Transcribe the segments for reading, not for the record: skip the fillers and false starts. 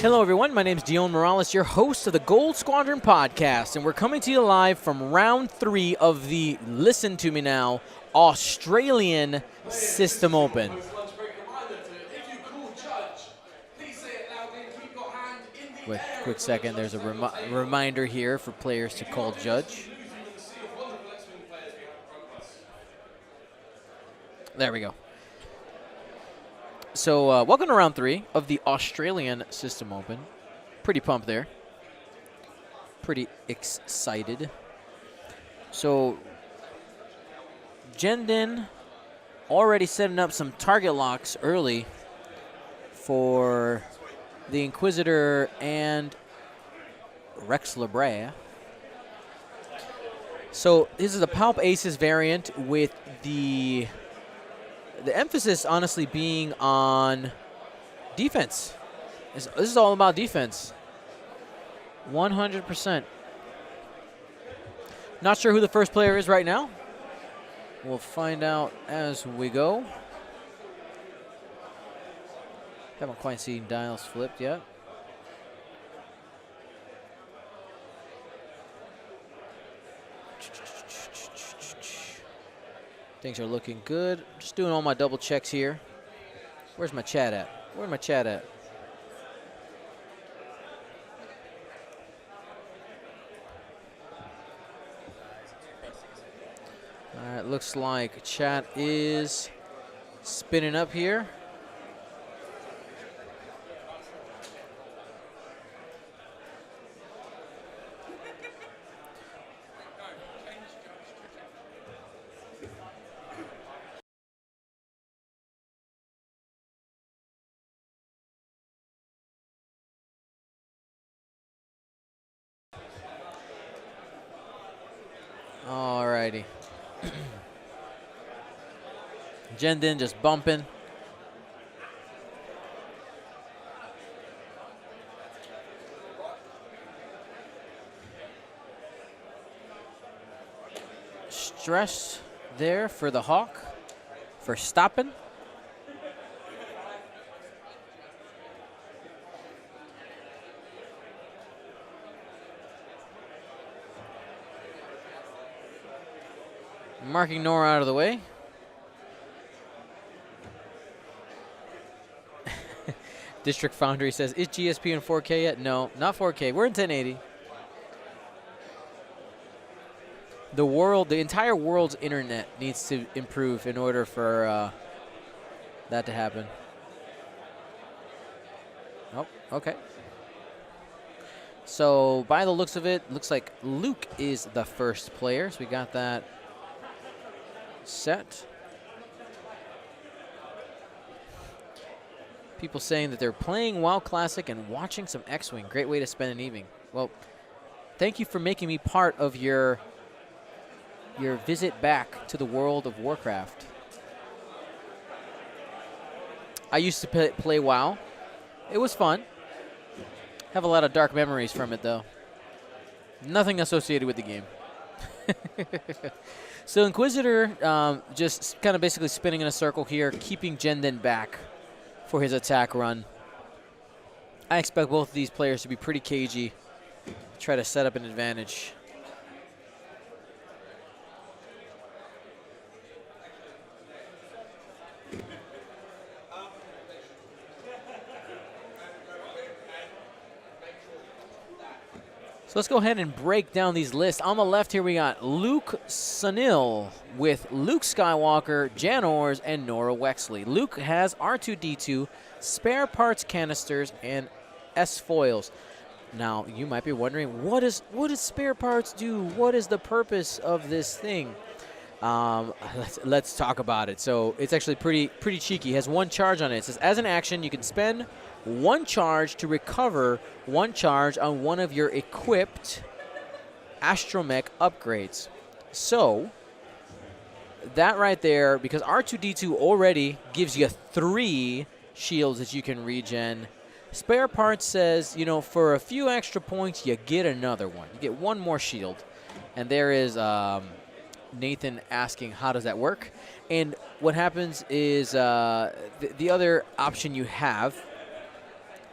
Hello, everyone. My name is Dion Morales, your host of the Gold Squadron podcast, and we're coming to you live from round 3 of the, listen to me now, Australian System Open. Wait a quick second. There's a reminder here for players to call judge. There we go. So welcome to round 3 of the Australian System Open. Pretty pumped there. Pretty excited. So Jendin already setting up some target locks early for the Inquisitor and Rex Lebray. So this is a Palp Aces variant with the emphasis honestly being on defense. This is all about defense. 100%. Not sure who the first player is right now. We'll find out as we go. Haven't quite seen dials flipped yet. Things are looking good. Just doing all my double checks here. Where's my chat at? Where's my chat at? All right, looks like chat is spinning up here. Alrighty. Jendin just bumping. Stress there for the Hawk for stopping. Marking Nora out of the way. District Foundry says, is GSP in 4K yet? No, not 4K. We're in 1080. The entire world's internet needs to improve in order for that to happen. Oh, okay. So by the looks of it, looks like Luke is the first player. So we got that set. People saying that they're playing WoW Classic and watching some X-Wing. Great way to spend an evening. Well, thank you for making me part of your visit back to the world of Warcraft. I used to play WoW. It was fun. Have a lot of dark memories from it, though. Nothing associated with the game. So Inquisitor just kind of basically spinning in a circle here, keeping Jendin back for his attack run. I expect both of these players to be pretty cagey, try to set up an advantage. So let's go ahead and break down these lists. On the left here we got Luke Sunil with Luke Skywalker, Jan Ors, and Nora Wexley. Luke has R2-D2, spare parts canisters, and S-foils. Now, you might be wondering, what does spare parts do? What is the purpose of this thing? Let's talk about it. So it's actually pretty cheeky. It has 1 charge on it. It says, as an action, you can spend 1 charge to recover 1 charge on one of your equipped astromech upgrades. So that right there, because R2-D2 already gives you 3 shields that you can regen. Spare parts says, you know, for a few extra points, you get another one. You get 1 more shield. And there is Nathan asking, how does that work? And what happens is the other option you have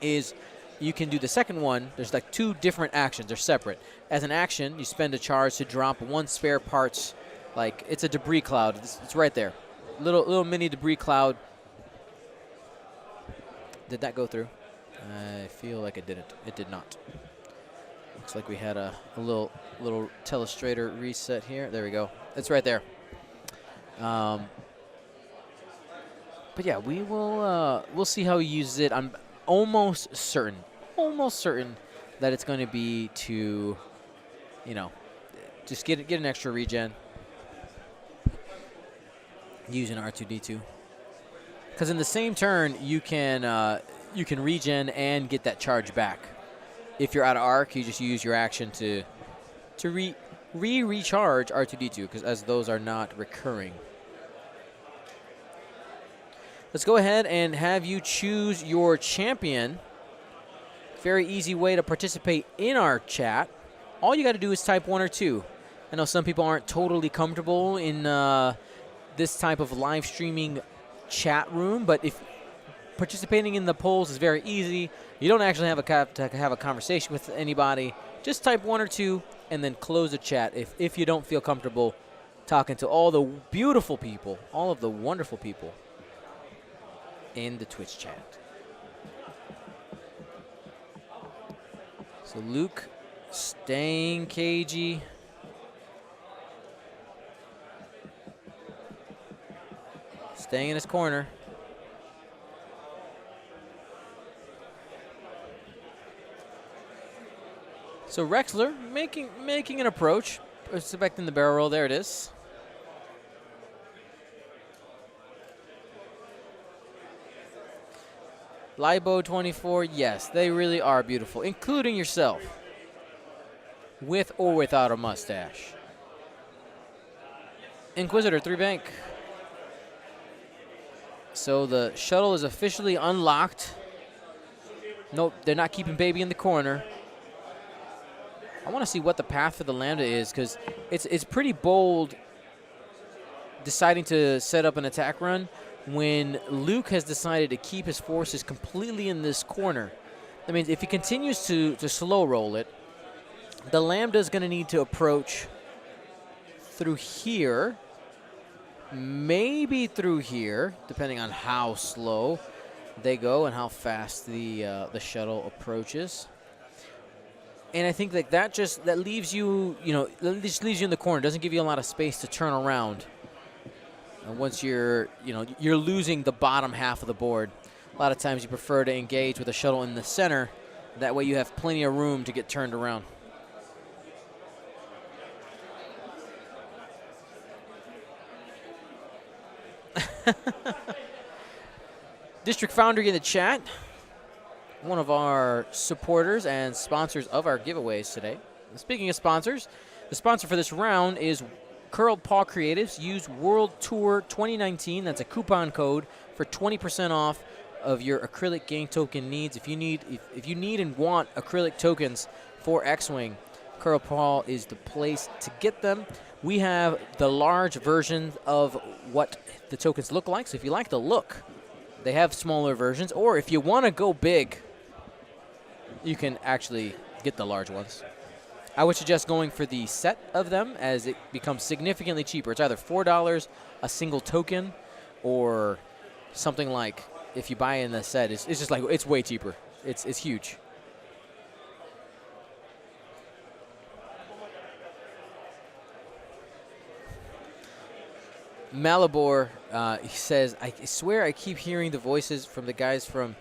is you can do the second one. There's like 2 different actions. They're separate. As an action, you spend a charge to drop 1 spare parts. Like, it's a debris cloud. It's right there. Little mini debris cloud. Did that go through? I feel like it didn't. It did not. Looks like we had a little telestrator reset here. There we go. It's right there. But yeah, we'll see how he uses it. I'm almost certain that it's going to be to, just get an extra regen using R2D2. Because in the same turn, you can regen and get that charge back. If you're out of arc, you just use your action to recharge R2D2, because as those are not recurring. Let's go ahead and have you choose your champion. Very easy way to participate in our chat. All you got to do is type 1 or 2. I know some people aren't totally comfortable in this type of live streaming chat room, but if participating in the polls is very easy, you don't actually have to have a conversation with anybody. Just type 1 or 2 and then close the chat if you don't feel comfortable talking to all the beautiful people, all of the wonderful people in the Twitch chat. So Luke staying cagey. Staying in his corner. So Rexler making an approach, expecting the barrel roll. There it is. Libo 24, yes, they really are beautiful, including yourself, with or without a mustache. Inquisitor 3 bank. So the shuttle is officially unlocked. Nope, they're not keeping baby in the corner. I want to see what the path for the Lambda is, because it's pretty bold deciding to set up an attack run when Luke has decided to keep his forces completely in this corner. That means if he continues to slow roll it, the Lambda is going to need to approach through here, maybe through here, depending on how slow they go and how fast the shuttle approaches. And I think that leaves you, that just leaves you in the corner. Doesn't give you a lot of space to turn around. And once you're losing the bottom half of the board, a lot of times you prefer to engage with a shuttle in the center. That way you have plenty of room to get turned around. District Foundry in the chat. One of our supporters and sponsors of our giveaways today. Speaking of sponsors, the sponsor for this round is Curled Paw Creatives. Use World Tour 2019. That's a coupon code for 20% off of your acrylic game token needs. If you need and want acrylic tokens for X-Wing, Curled Paw is the place to get them. We have the large version of what the tokens look like. So if you like the look, they have smaller versions. Or if you want to go big, you can actually get the large ones. I would suggest going for the set of them, as it becomes significantly cheaper. It's either $4 a single token, or something like, if you buy in the set, it's just like, it's way cheaper. It's huge. Malibor, he says, I swear I keep hearing the voices from the guys from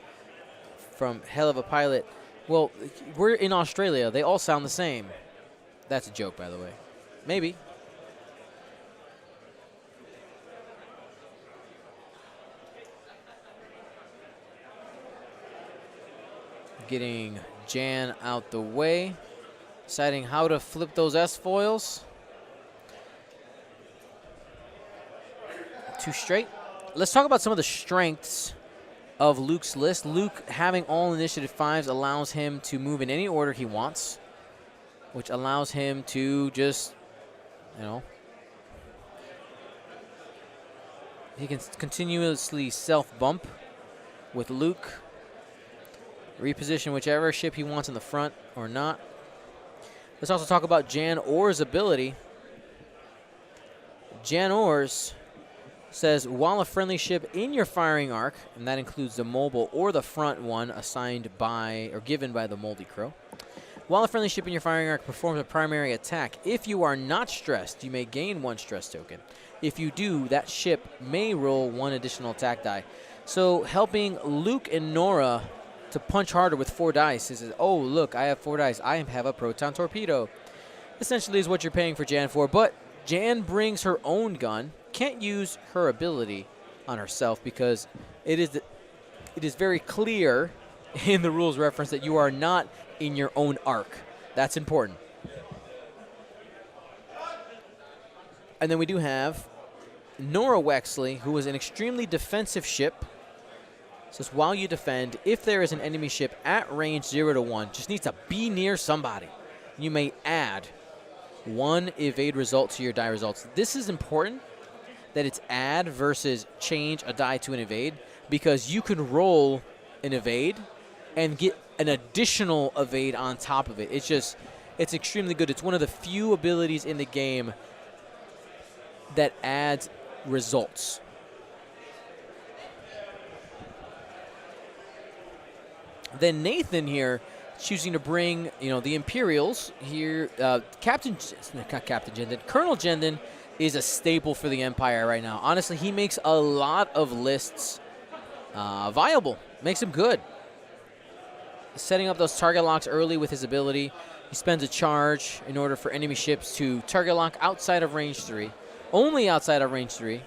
Hell of a Pilot. Well, we're in Australia. They all sound the same. That's a joke, by the way. Maybe. Getting Jan out the way. Deciding how to flip those S-foils. 2 straight. Let's talk about some of the strengths of Luke's list. Luke having all initiative 5s allows him to move in any order he wants, which allows him to just, he can continuously self-bump with Luke. reposition whichever ship he wants in the front or not. Let's also talk about Jan Orr's ability. Jan Orr's says, while a friendly ship in your firing arc, and that includes the mobile or the front one assigned by or given by the Moldy Crow, while a friendly ship in your firing arc performs a primary attack, if you are not stressed, you may gain 1 stress token. If you do, that ship may roll 1 additional attack die. So helping Luke and Nora to punch harder with 4 dice. He says, oh, look, I have 4 dice. I have a proton torpedo. Essentially is what you're paying for Jan for, but Jan brings her own gun. Can't use her ability on herself because it is very clear in the rules reference that you are not in your own arc. That's important. And then we do have Nora Wexley, who is an extremely defensive ship. Says, while you defend, if there is an enemy ship at range 0 to 1, just needs to be near somebody, you may add 1 evade result to your die results. This is important that it's add versus change a die to an evade, because you can roll an evade and get an additional evade on top of it. It's extremely good. It's one of the few abilities in the game that adds results. Then Nathan here choosing to bring, the Imperials here. Colonel Jendon is a staple for the Empire right now. Honestly, he makes a lot of lists viable. Makes them good. Setting up those target locks early with his ability. He spends a charge in order for enemy ships to target lock outside of range 3. Only outside of range 3.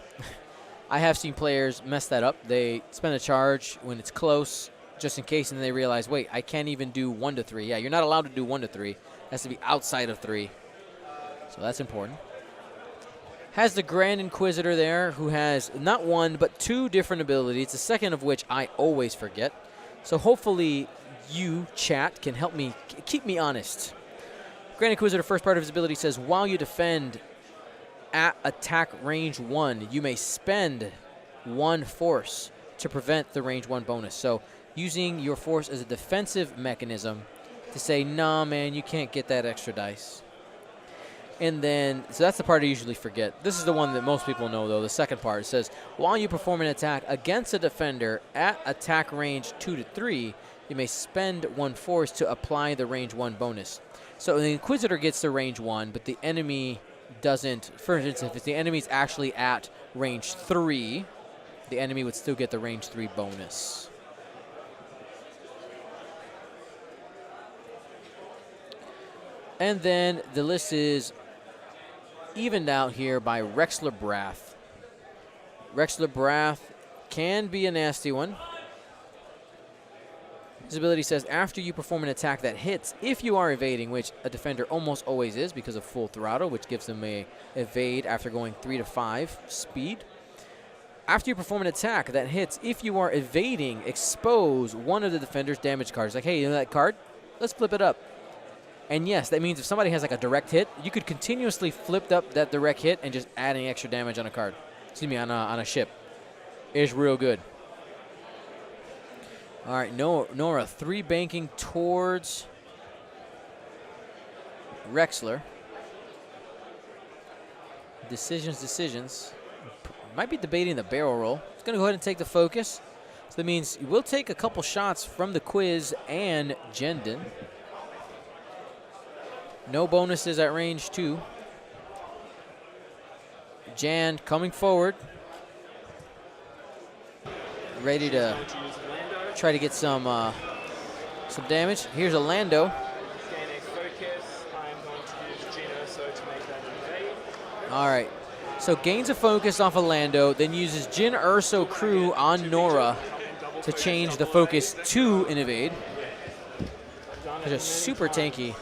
I have seen players mess that up. They spend a charge when it's close, just in case, and then they realize, wait, I can't even do 1 to 3. Yeah, you're not allowed to do 1 to 3. It has to be outside of 3. So that's important. Has the Grand Inquisitor there, who has not 1, but 2 different abilities, the second of which I always forget. So hopefully you, chat, can help me, keep me honest. Grand Inquisitor, first part of his ability says, while you defend at attack range 1, you may spend 1 force to prevent the range 1 bonus. So using your force as a defensive mechanism to say, nah, man, you can't get that extra dice. And then, so that's the part I usually forget. This is the one that most people know, though. The second part, it says, while you perform an attack against a defender at attack range 2 to 3, you may spend 1 force to apply the range 1 bonus. So the Inquisitor gets the range 1, but the enemy doesn't. For instance, if the enemy's actually at range 3, the enemy would still get the range 3 bonus. And then the list is evened out here by Rexler Brath. Rexler Brath can be a nasty one. His ability says, after you perform an attack that hits, if you are evading, which a defender almost always is because of full throttle, which gives them a evade after going 3 to 5 speed. After you perform an attack that hits, if you are evading, expose 1 of the defender's damage cards. Like, hey, you know that card? Let's flip it up. And yes, that means if somebody has like a direct hit, you could continuously flip up that direct hit and just adding extra damage on a card. Excuse me, on a ship. It's real good. All right, Nora 3 banking towards Rexler. Decisions. Might be debating the barrel roll. It's going to go ahead and take the focus. So that means you will take a couple shots from the Quiz and Jendon. No bonuses at range 2. Jan coming forward. Ready to try to get some damage. Here's a Lando. All right. So gains a focus off of Lando, then uses Jin Urso crew on Nora to change the focus to an evade. It's just super tanky.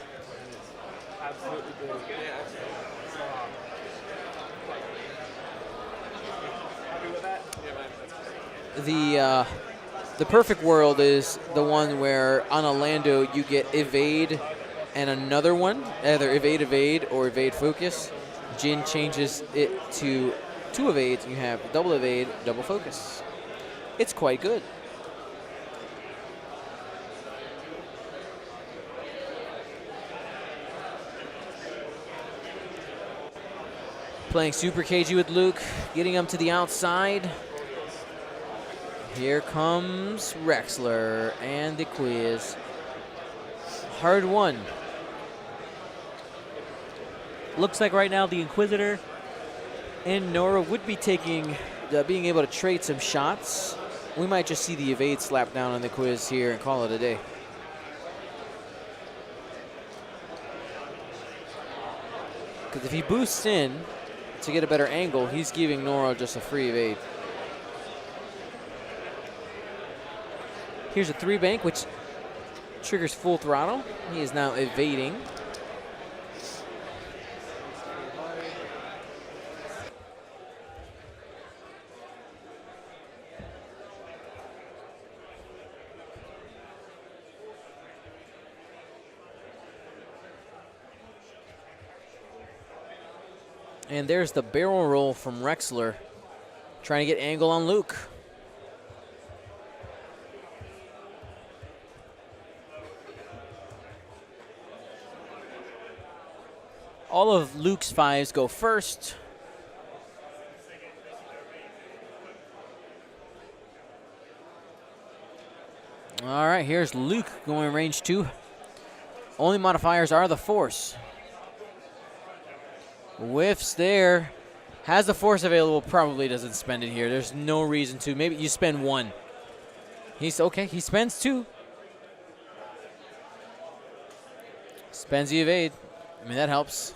The perfect world is the one where on a Lando you get evade and another one, either evade or evade focus. Jin changes it to 2 evades. You have double evade, double focus. It's quite good. Playing super cagey with Luke, getting him to the outside. Here comes Rexler and the quiz. Hard one. Looks like right now the Inquisitor and Nora would be taking, being able to trade some shots. We might just see the evade slap down on the quiz here and call it a day. Because if he boosts in to get a better angle, he's giving Nora just a free evade. Here's a 3-bank, which triggers full throttle. He is now evading. And there's the barrel roll from Rexler, trying to get angle on Luke. All of Luke's 5s go first. All right, here's Luke going range 2. Only modifiers are the force. Whiffs there. Has the force available, probably doesn't spend it here. There's no reason to. Maybe you spend 1. He's okay, he spends 2. Spends the evade. I mean, that helps.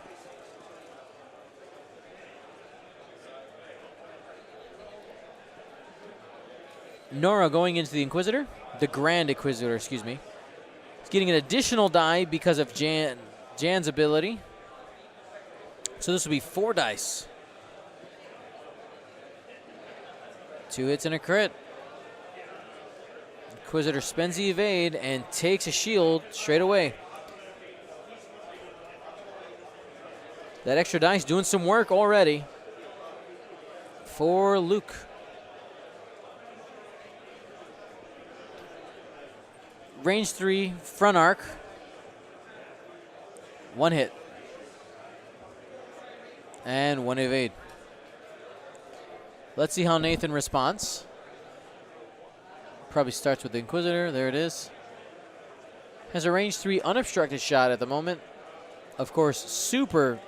Nora going into the Inquisitor. The Grand Inquisitor, excuse me. He's getting an additional die because of Jan's ability. So this will be 4 dice. 2 hits and a crit. Inquisitor spends the evade and takes a shield straight away. That extra dice doing some work already for Luke. Range 3, front arc. 1 hit. And 1 evade. Let's see how Nathan responds. Probably starts with the Inquisitor. There it is. Has a range 3 unobstructed shot at the moment. Of course, super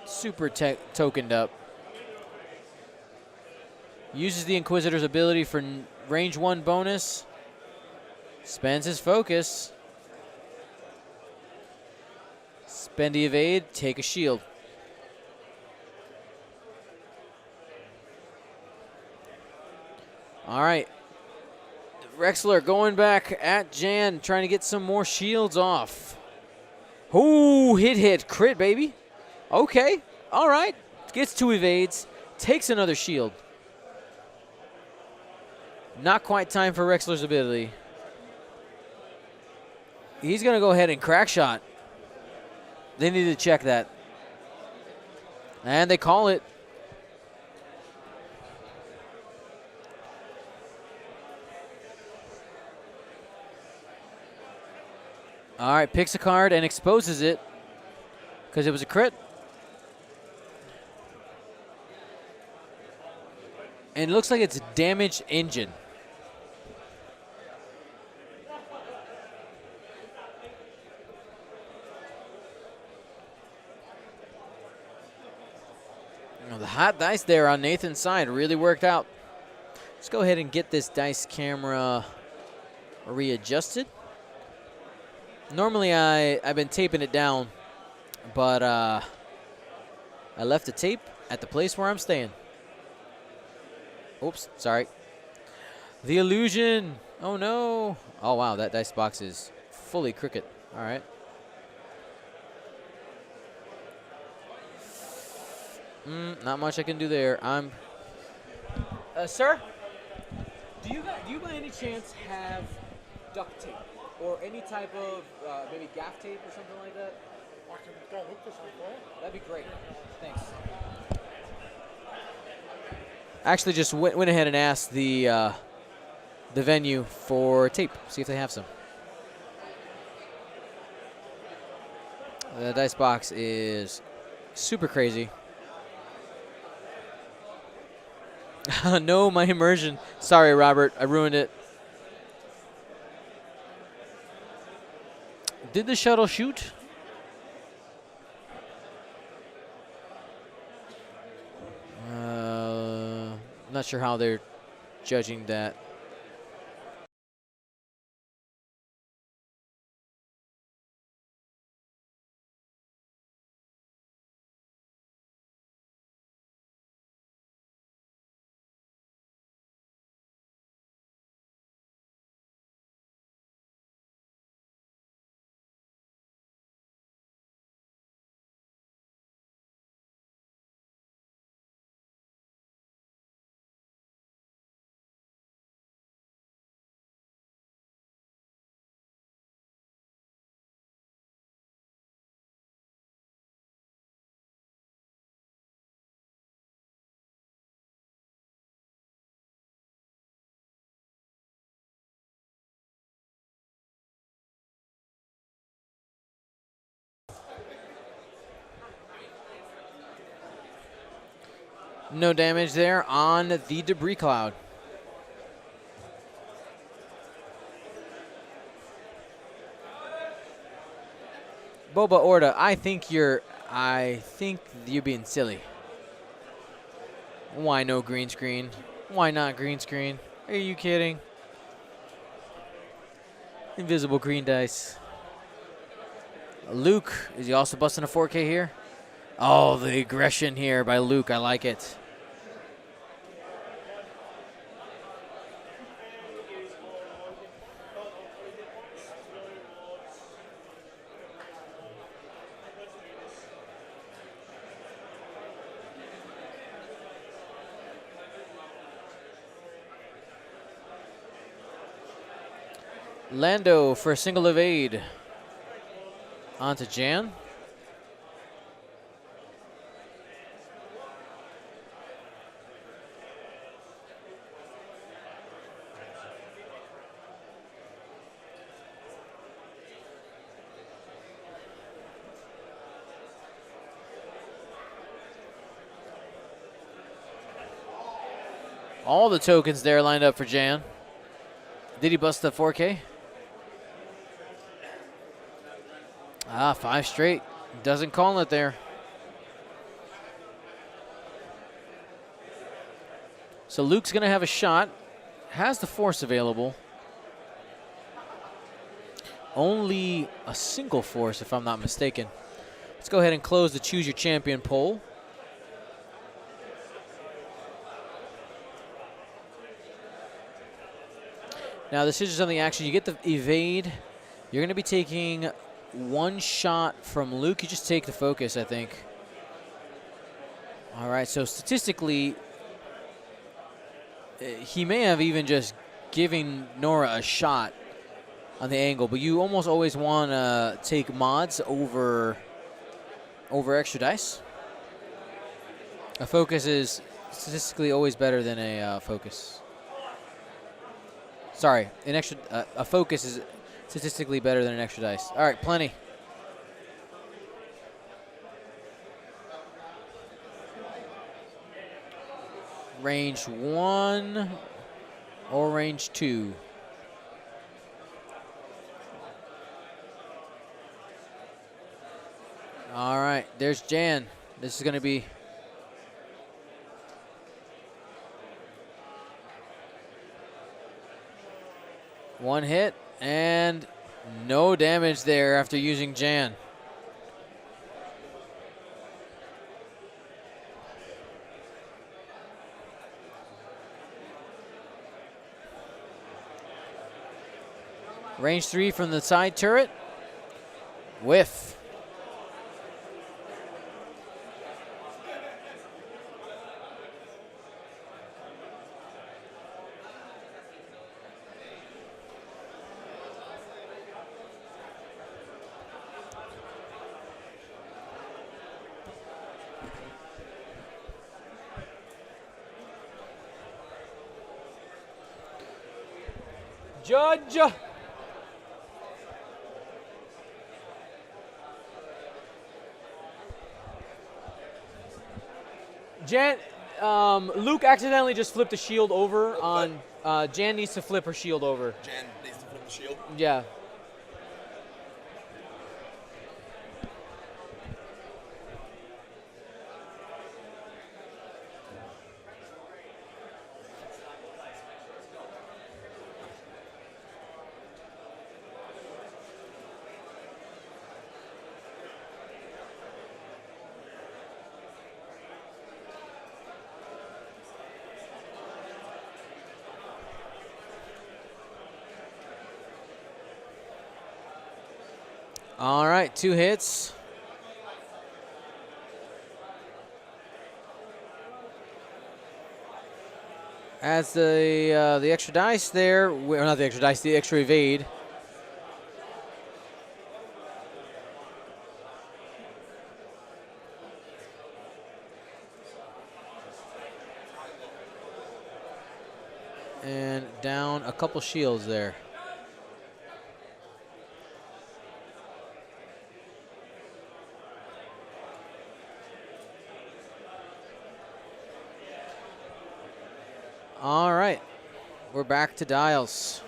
tokened up. Uses the Inquisitor's ability for range 1 bonus. Spends his focus. Spend the evade, take a shield. All right. Rexler going back at Jan, trying to get some more shields off. Ooh, hit, crit, baby. Okay, all right. Gets 2 evades, takes another shield. Not quite time for Rexler's ability. He's going to go ahead and crack shot. They need to check that. And they call it. All right, picks a card and exposes it because it was a crit. And it looks like it's a damaged engine. The hot dice there on Nathan's side really worked out. Let's go ahead and get this dice camera readjusted. Normally I've been taping it down, but I left the tape at the place where I'm staying. Oops, sorry. The illusion. Oh no. Oh wow, that dice box is fully crooked. All right. Not much I can do there. Sir, do you by any chance have duct tape or any type of maybe gaff tape or something like that? That'd be great. Thanks. Actually, just went ahead and asked the venue for tape. See if they have some. The dice box is super crazy. No, my immersion. Sorry, Robert. I ruined it. Did the shuttle shoot? Not sure how they're judging that. No damage there on the debris cloud. Boba Orta, I think you're being silly. Why no green screen? Why not green screen? Are you kidding? Invisible green dice. Luke, is he also busting a 4K here? Oh, the aggression here by Luke, I like it. Lando for a single evade. Onto Jan. All the tokens there lined up for Jan. Did he bust the 4K? Ah, 5 straight. Doesn't call it there. So Luke's going to have a shot. Has the force available. Only a single force, if I'm not mistaken. Let's go ahead and close the Choose Your Champion poll. Now, decisions on the action. You get the evade. You're going to be taking one shot from Luke. You just take the focus, I think. All right, so statistically, he may have even just given Nora a shot on the angle, but you almost always want to take mods over extra dice. A focus is statistically always better than a focus. Sorry, a focus is statistically better than an extra dice. All right, plenty. Range 1 or range 2. All right, there's Jan. This is going to be one hit and no damage there after using Jan. Range 3 from the side turret. Whiff. Judge. Jan, Luke accidentally just flipped the shield over on. Jan needs to flip her shield over. Jan needs to flip the shield. Yeah. All right, 2 hits. As the extra dice there, or not the extra dice, the extra evade. And down a couple shields there. All right, we're back to dials.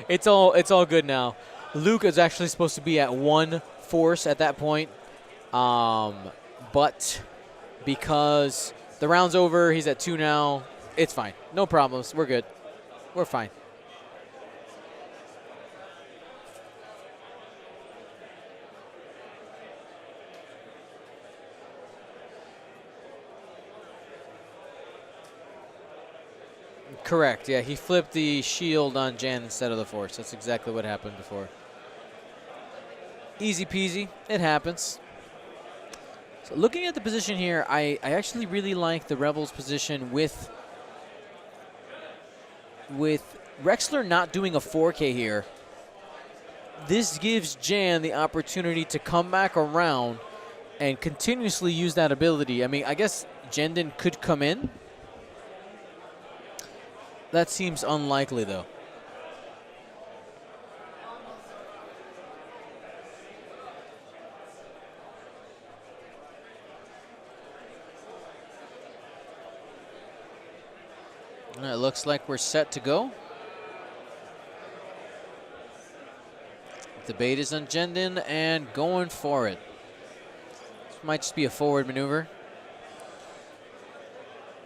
It's all good now. Luke is actually supposed to be at 1 force at that point, but because the round's over, he's at 2 now. It's fine, no problems. We're good. We're fine. Correct, yeah. He flipped the shield on Jan instead of the force. That's exactly what happened before. Easy peasy. It happens. So looking at the position here, I actually really like the Rebels' position with Rexler not doing a 4K here. This gives Jan the opportunity to come back around and continuously use that ability. I mean, I guess Jendon could come in. That seems unlikely, though. It looks like we're set to go. The bait is on Jendon and going for it. This might just be a forward maneuver.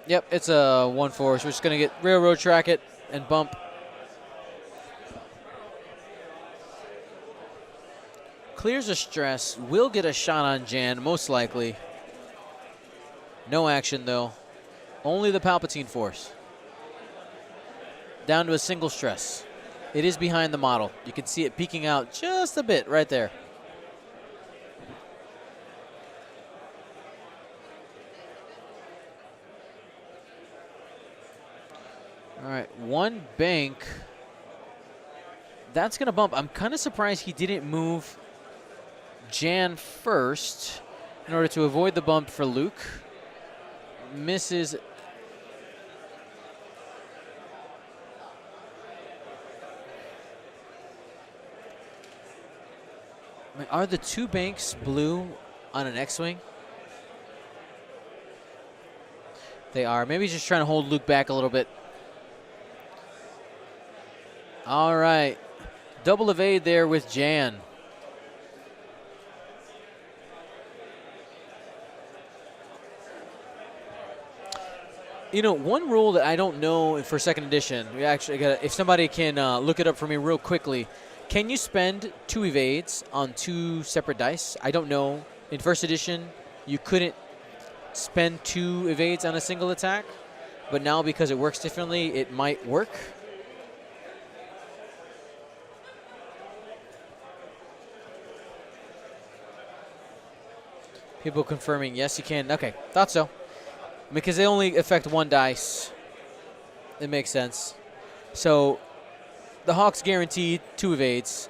Yep, it's a 1 force. We're just going to get railroad track it and bump. Clears a stress. Will get a shot on Jan, most likely. No action, though. Only the Palpatine force. Down to a single stress. It is behind the model. You can see it peeking out just a bit right there. All right, 1 bank. That's going to bump. I'm kind of surprised he didn't move Jan first in order to avoid the bump for Luke. Misses. Are the 2 banks blue on an X-Wing? They are. Maybe he's just trying to hold Luke back a little bit. All right. Double evade there with Jan. You know, one rule that I don't know for second edition, we actually got if somebody can look it up for me real quickly. Can you spend 2 evades on 2 separate dice? I don't know. In first edition, you couldn't spend 2 evades on a single attack, but now because it works differently, it might work. People confirming, yes, you can. Okay, thought so. Because they only affect 1 dice. It makes sense. So the Hawk's guaranteed 2 evades.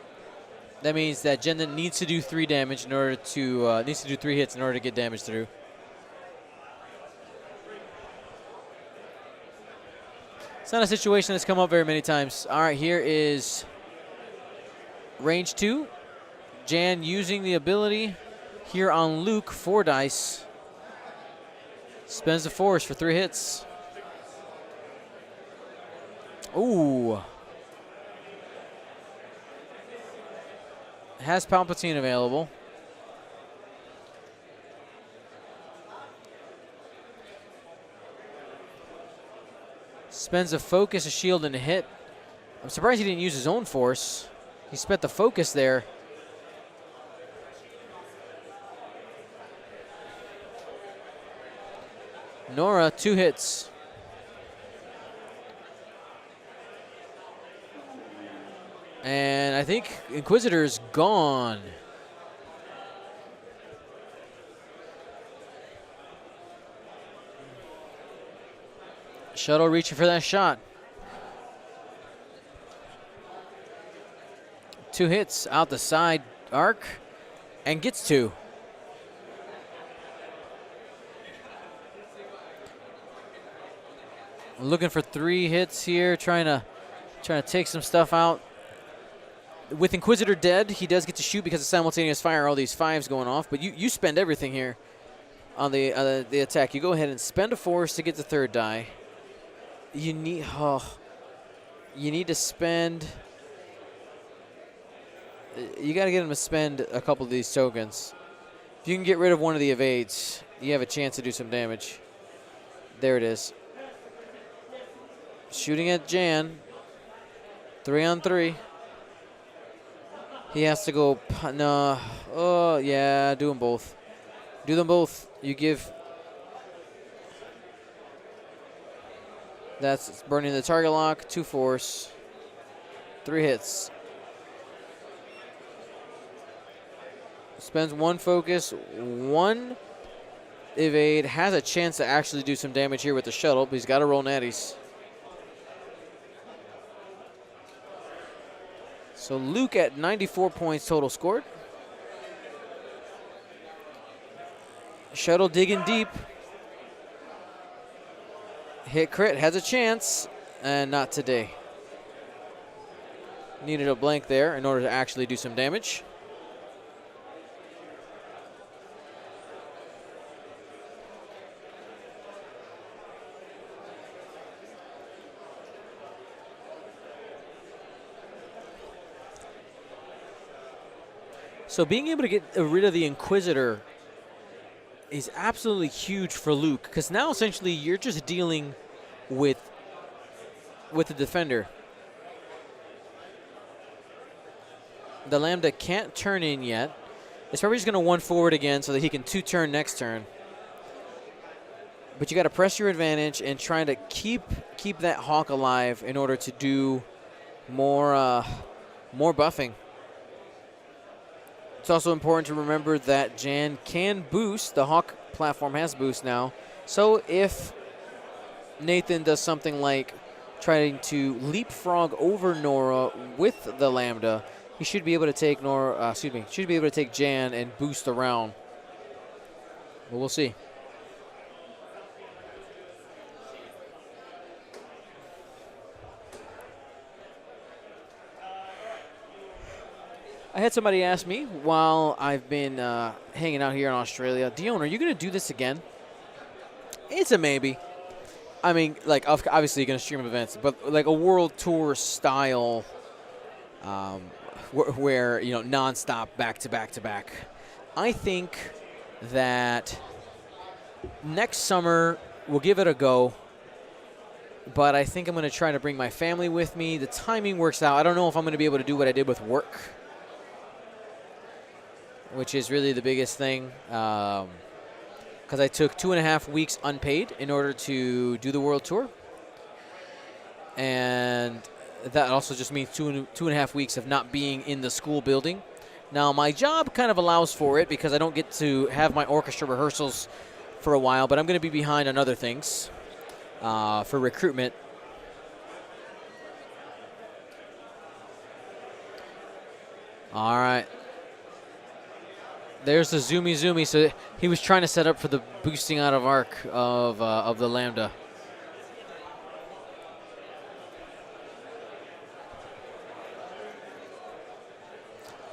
That means that Jendon needs to do 3 damage in order to needs to do 3 hits in order to get damage through. It's not a situation that's come up very many times. All right, here is range 2. Jan using the ability. here on Luke, 4 dice. Spends the force for 3 hits. Ooh. Has Palpatine available. Spends a focus, a shield, and a hit. I'm surprised he didn't use his own force. He spent the focus there. Nora, 2 hits. And I think Inquisitor's gone. Shuttle reaching for that shot. 2 hits out the side arc and gets 2. Looking for 3 hits here, trying to take some stuff out. With Inquisitor dead, he does get to shoot because of simultaneous fire, all these 5s going off. But you spend everything here on the attack. You go ahead and spend a force to get the 3rd die. You need to spend. You got to get him to spend a couple of these tokens. If you can get rid of one of the evades, you have a chance to do some damage. There it is. Shooting at Jan. 3-on-3. He has to go. No. Oh, yeah. Do them both. Do them both. You give. That's burning the target lock. 2 force. 3 hits. Spends 1 focus. 1 evade. Has a chance to actually do some damage here with the shuttle, but he's got to roll natties. So Luke at 94 points total scored. Shuttle digging deep. Hit crit, has a chance, and not today. Needed a blank there in order to actually do some damage. So being able to get rid of the Inquisitor is absolutely huge for Luke, because now essentially you're just dealing with the defender. The Lambda can't turn in yet. It's probably just going to 1 forward again so that he can 2-turn next turn. But you got to press your advantage and try to keep that Hawk alive in order to do more buffing. It's also important to remember that Jan can boost. The Hawk platform has boost now. So if Nathan does something like trying to leapfrog over Nora with the Lambda, he should be able to take should be able to take Jan and boost around. But we'll see. I had somebody ask me while I've been hanging out here in Australia, Dion, are you going to do this again? It's a maybe. I mean, like, obviously you're going to stream events, but like a world tour style where, you know, nonstop, back to back to back. I think that next summer we'll give it a go, but I think I'm going to try to bring my family with me. The timing works out. I don't know if I'm going to be able to do what I did with work, which is really the biggest thing, because I took 2.5 weeks unpaid in order to do the world tour. And that also just means 2.5 weeks of not being in the school building. Now, my job kind of allows for it because I don't get to have my orchestra rehearsals for a while, but I'm going to be behind on other things for recruitment. All right. There's the zoomy. So he was trying to set up for the boosting out of arc of the Lambda.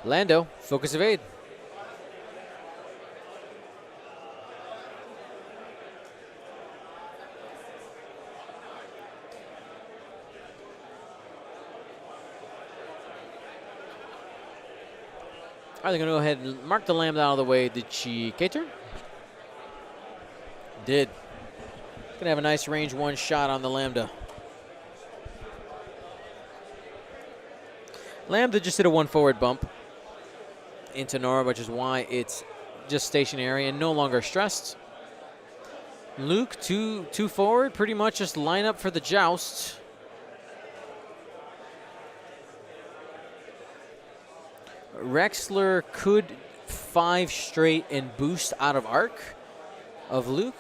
Lando, focus evade. All right, they're going to go ahead and mark the lambda out of the way. Did she cater? Did. Going to have a nice range 1 shot on the lambda. Lambda just did a 1 forward bump into Nora, which is why it's just stationary and no longer stressed. Luke, two forward, pretty much just line up for the joust. Rexler could 5 straight and boost out of arc of Luke.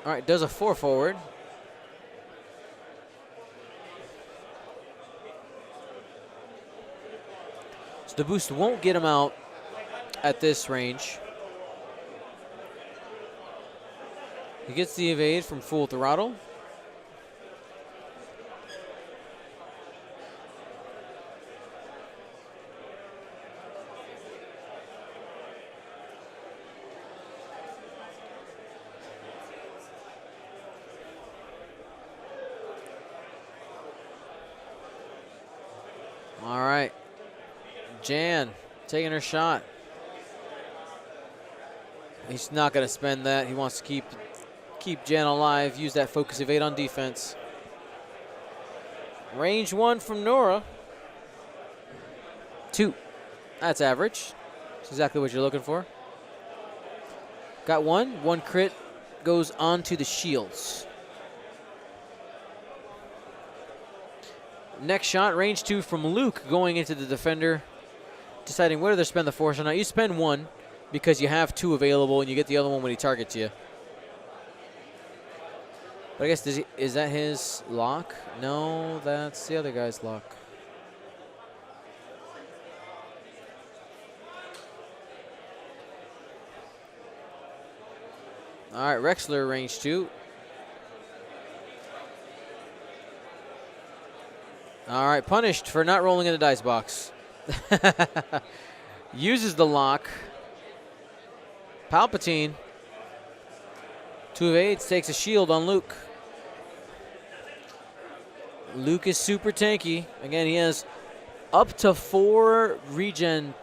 All right, does a 4 forward. So the boost won't get him out at this range. He gets the evade from full throttle. All right, Jan taking her shot. He's not going to spend that. He wants to keep Jan alive, use that focus evade on defense. Range 1 from Nora. 2. That's average. That's exactly what you're looking for. Got 1. 1 crit goes onto the shields. Next shot, range 2 from Luke, going into the defender, deciding whether to spend the force or not. You spend 1 because you have 2 available, and you get the other one when he targets you. But I guess, is that his lock? No, that's the other guy's lock. All right, Rexler, range 2. All right, punished for not rolling in the dice box. Uses the lock. Palpatine. 2 evades, takes a shield on Luke. Luke is super tanky. Again, he has up to 4 regen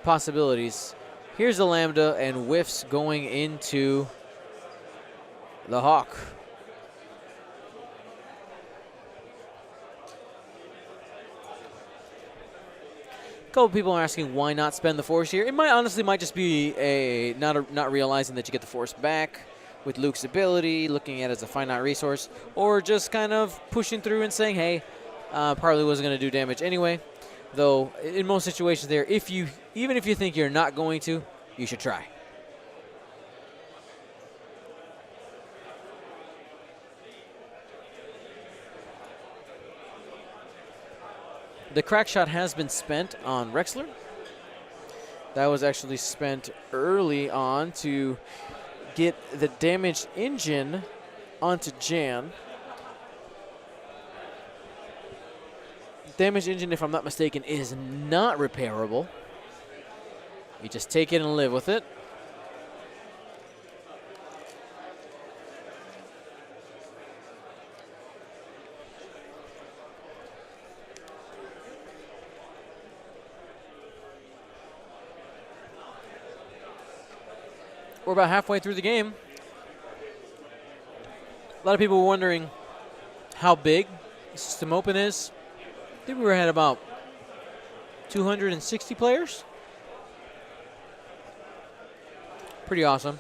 possibilities. Here's the Lambda and whiffs going into the Hawk. A couple people are asking why not spend the force here. It might just be not realizing that you get the force back with Luke's ability, looking at it as a finite resource, or just kind of pushing through and saying, hey, probably wasn't going to do damage anyway. Though in most situations there, even if you think you're not going to, you should try. The crack shot has been spent on Rexler. That was actually spent early on to get the damaged engine onto Jan. Damaged engine, if I'm not mistaken, is not repairable. You just take it and live with it. We're about halfway through the game. A lot of people were wondering how big System Open is. I think we were at about 260 players. Pretty awesome.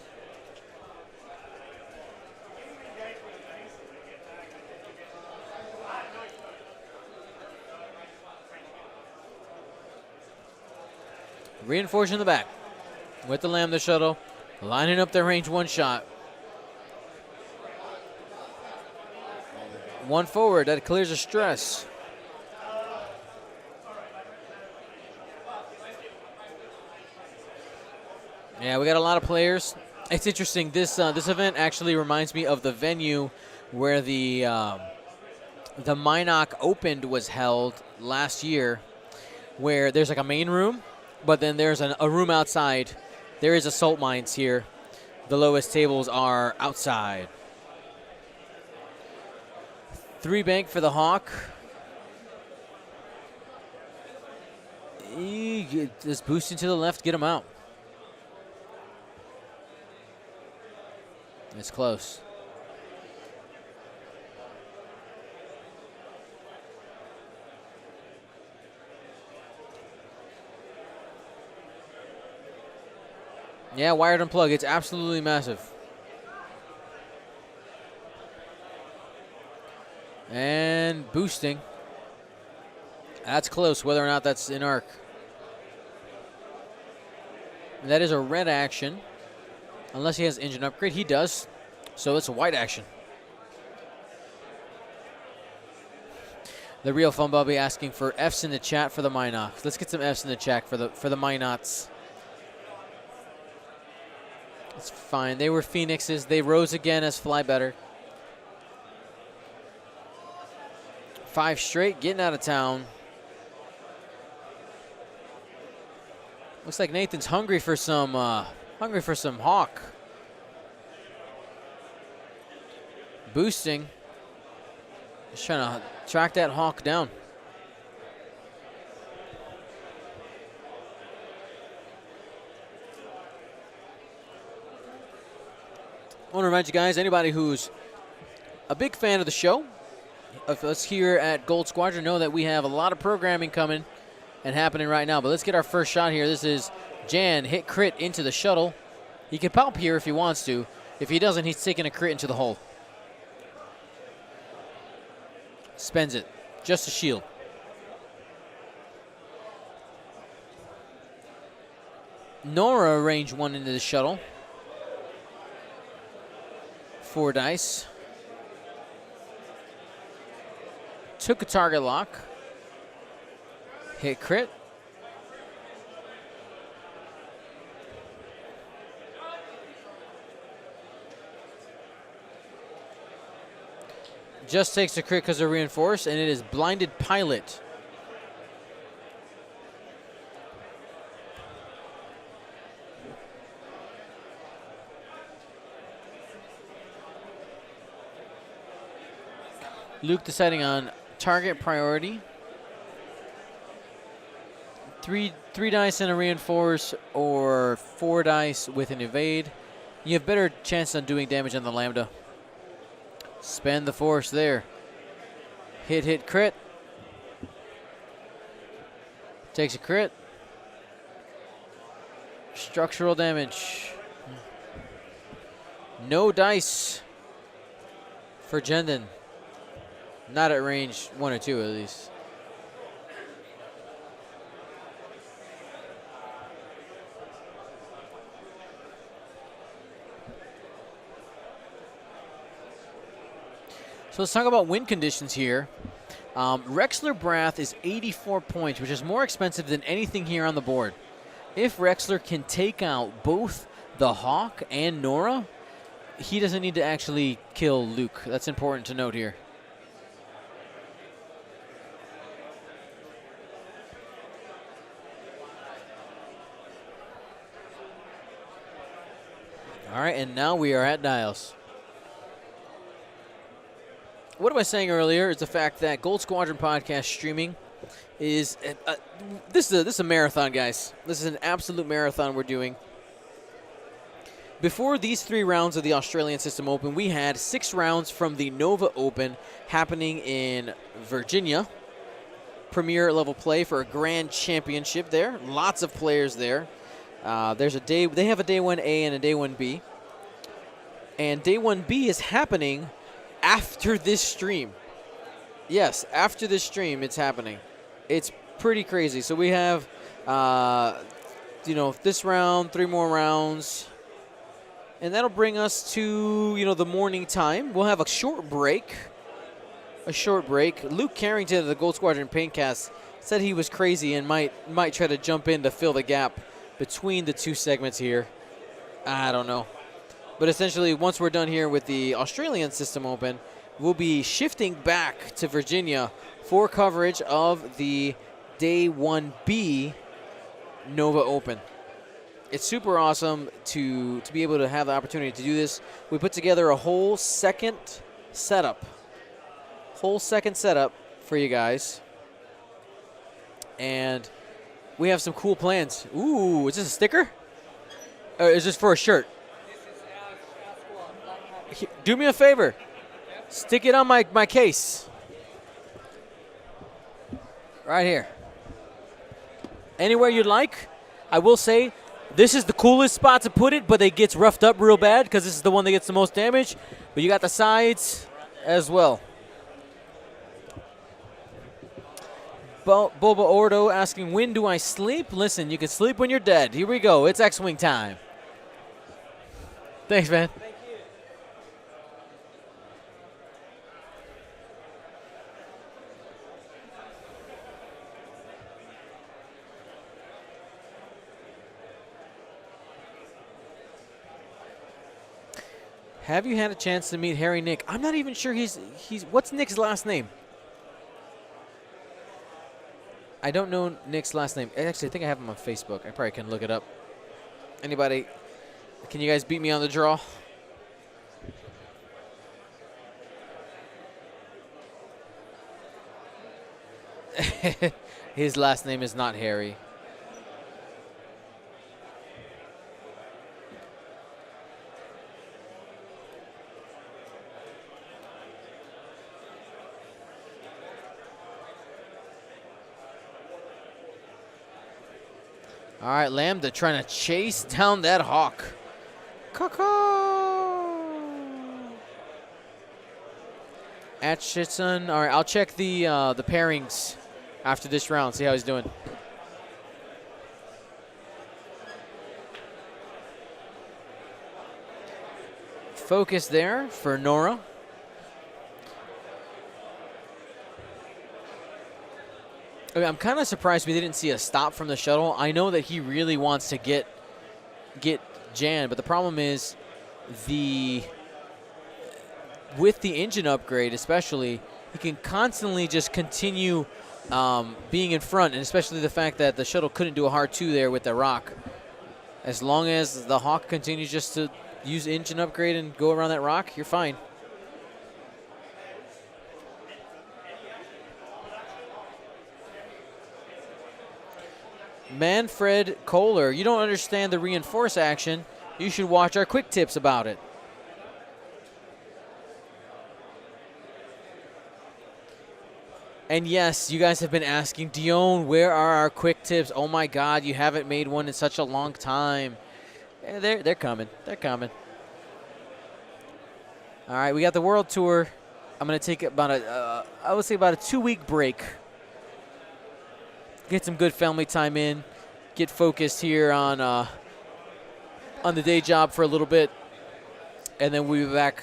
Reinforcing the back with the Lambda shuttle. Lining up their range 1 shot. 1 forward, that clears the stress. Yeah, we got a lot of players. It's interesting. This event actually reminds me of the venue where the Minot Open was held last year, where there's like a main room, but then there's a room outside There is assault mines here. The lowest tables are outside. 3 bank for the Hawk. Just boosting to the left, get him out. It's close. Yeah, wired unplug. It's absolutely massive. And boosting. That's close, whether or not that's in arc. And that is a red action. Unless he has engine upgrade. He does. So it's a white action. The real fun Bobby asking for F's in the chat for the Minox. Let's get some F's in the chat for the Minots. It's fine. They were Phoenixes. They rose again as Fly Better. 5 straight, getting out of town. Looks like Nathan's hungry for some Hawk. Boosting. Just trying to track that Hawk down. I want to remind you guys, anybody who's a big fan of the show, of us here at Gold Squadron, know that we have a lot of programming coming and happening right now. But let's get our first shot here. This is Jan, hit crit into the shuttle. He can pop here if he wants to. If he doesn't, he's taking a crit into the hull. Spends it. Just a shield. Nora range 1 into the shuttle. 4 dice. Took a target lock. Hit crit. Just takes a crit because of reinforce, and it is blinded pilot. Luke deciding on target priority. 3 dice and a reinforce, or 4 dice with an evade. You have better chance on doing damage on the Lambda. Spend the force there. Hit, crit. Takes a crit. Structural damage. No dice for Jendon. Not at range 1 or 2 at least. So let's talk about win conditions here. Rexler Brath is 84 points, which is more expensive than anything here on the board. If Rexler can take out both the Hawk and Nora, he doesn't need to actually kill Luke. That's important to note here. All right, and now we are at dials. What I was saying earlier is the fact that Gold Squadron podcast streaming is this is a marathon, guys. This is an absolute marathon we're doing. Before these 3 rounds of the Australian System Open, we had 6 rounds from the Nova Open happening in Virginia. Premier level play for a grand championship there. Lots of players there. There's a day. They have a day 1A and a day 1B. And day 1B is happening after this stream. Yes, after this stream, it's happening. It's pretty crazy. So we have, this round, 3 more rounds. And that'll bring us to, the morning time. We'll have a short break. Luke Carrington of the Gold Squadron Paintcast said he was crazy and might try to jump in to fill the gap between the 2 segments here. I don't know. But essentially, once we're done here with the Australian System Open, we'll be shifting back to Virginia for coverage of the Day 1B Nova Open. It's super awesome to be able to have the opportunity to do this. We put together a whole second setup for you guys. And we have some cool plans. Ooh, is this a sticker? Or is this for a shirt? Do me a favor. Stick it on my case. Right here. Anywhere you'd like. I will say, this is the coolest spot to put it, but it gets roughed up real bad because this is the one that gets the most damage. But you got the sides as well. Boba Ordo asking, when do I sleep? Listen, you can sleep when you're dead. Here we go. It's X-Wing time. Thanks, man. Thank you. Have you had a chance to meet Harry Nick? I'm not even sure he's what's Nick's last name? I don't know Nick's last name. Actually, I think I have him on Facebook. I probably can look it up. Anybody? Can you guys beat me on the draw? His last name is not Harry. All right, Lambda trying to chase down that hawk. Atchison. All right, I'll check the pairings after this round, see how he's doing. Focus there for Nora. I mean, I'm kind of surprised we didn't see a stop from the shuttle. I know that he really wants to get Jan, but the problem is with the engine upgrade especially, he can constantly just continue being in front, and especially the fact that the shuttle couldn't do a hard 2 there with the rock. As long as the Hawk continues just to use engine upgrade and go around that rock, you're fine. Manfred Kohler, you don't understand the reinforce action. You should watch our quick tips about it. And yes, you guys have been asking, Dion, where are our quick tips? Oh my God, you haven't made one in such a long time. They're coming. They're coming. All right, we got the World Tour. I'm going to take about I would say about a 2-week break. Get some good family time in. Get focused here on the day job for a little bit, and then we'll be back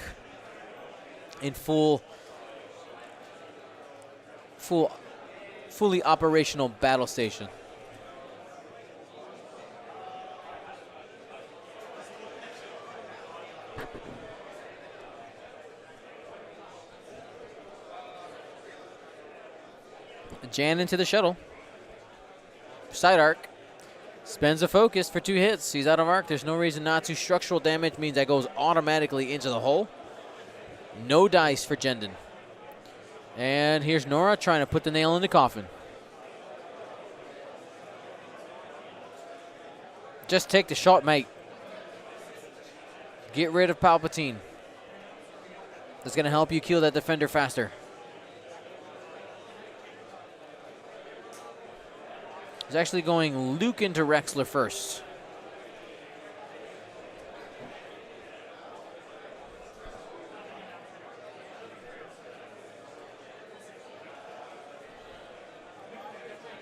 in fully operational battle station. Jan into the shuttle. Side arc. Spends a focus for 2 hits. He's out of arc. There's no reason not to. Structural damage means that goes automatically into the hole. No dice for Jendon. And here's Nora trying to put the nail in the coffin. Just take the shot, mate. Get rid of Palpatine. That's going to help you kill that defender faster. He's actually going Luke into Rexler first.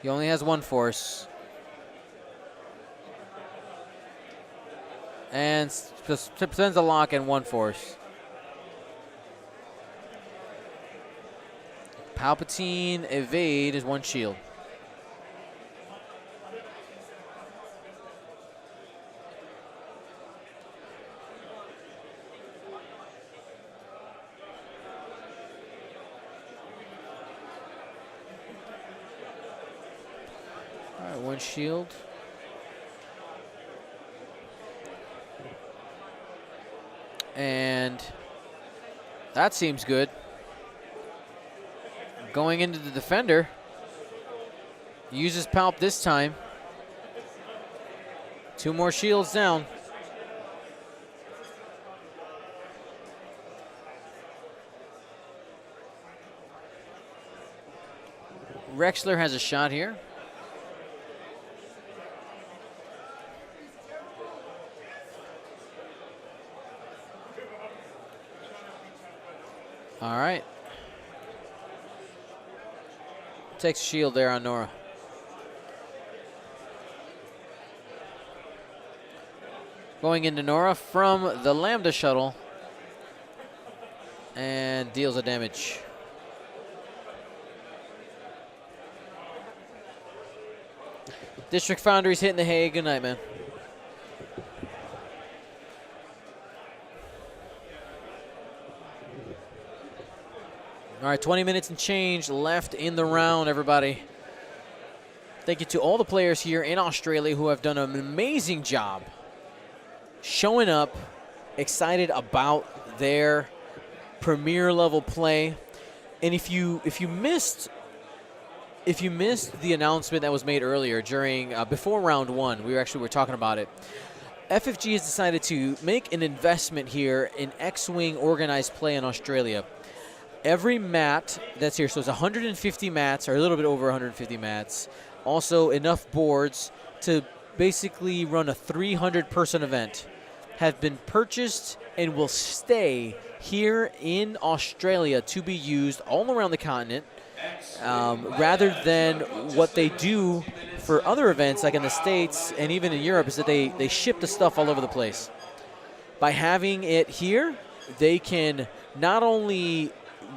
He only has 1 force. And sends a lock and 1 force. Palpatine evade is 1 shield. All right, 1 shield. And that seems good. Going into the defender. Uses Palp this time. 2 more shields down. Rexler has a shot here. All right. Takes a shield there on Nora. Going into Nora from the Lambda shuttle. And deals a damage. District Foundry's hitting the hay. Good night, man. All right, 20 minutes and change left in the round, everybody. Thank you to all the players here in Australia who have done an amazing job showing up, excited about their premier level play. And if you missed the announcement that was made earlier during before round 1, we were talking about it. FFG has decided to make an investment here in X-Wing organized play in Australia. Every mat that's here, so it's 150 mats, or a little bit over 150 mats. Also enough boards to basically run a 300-person event, have been purchased and will stay here in Australia to be used all around the continent, rather than what they do for other events like in the States and even in Europe is that they ship the stuff all over the place. By having it here, they can not only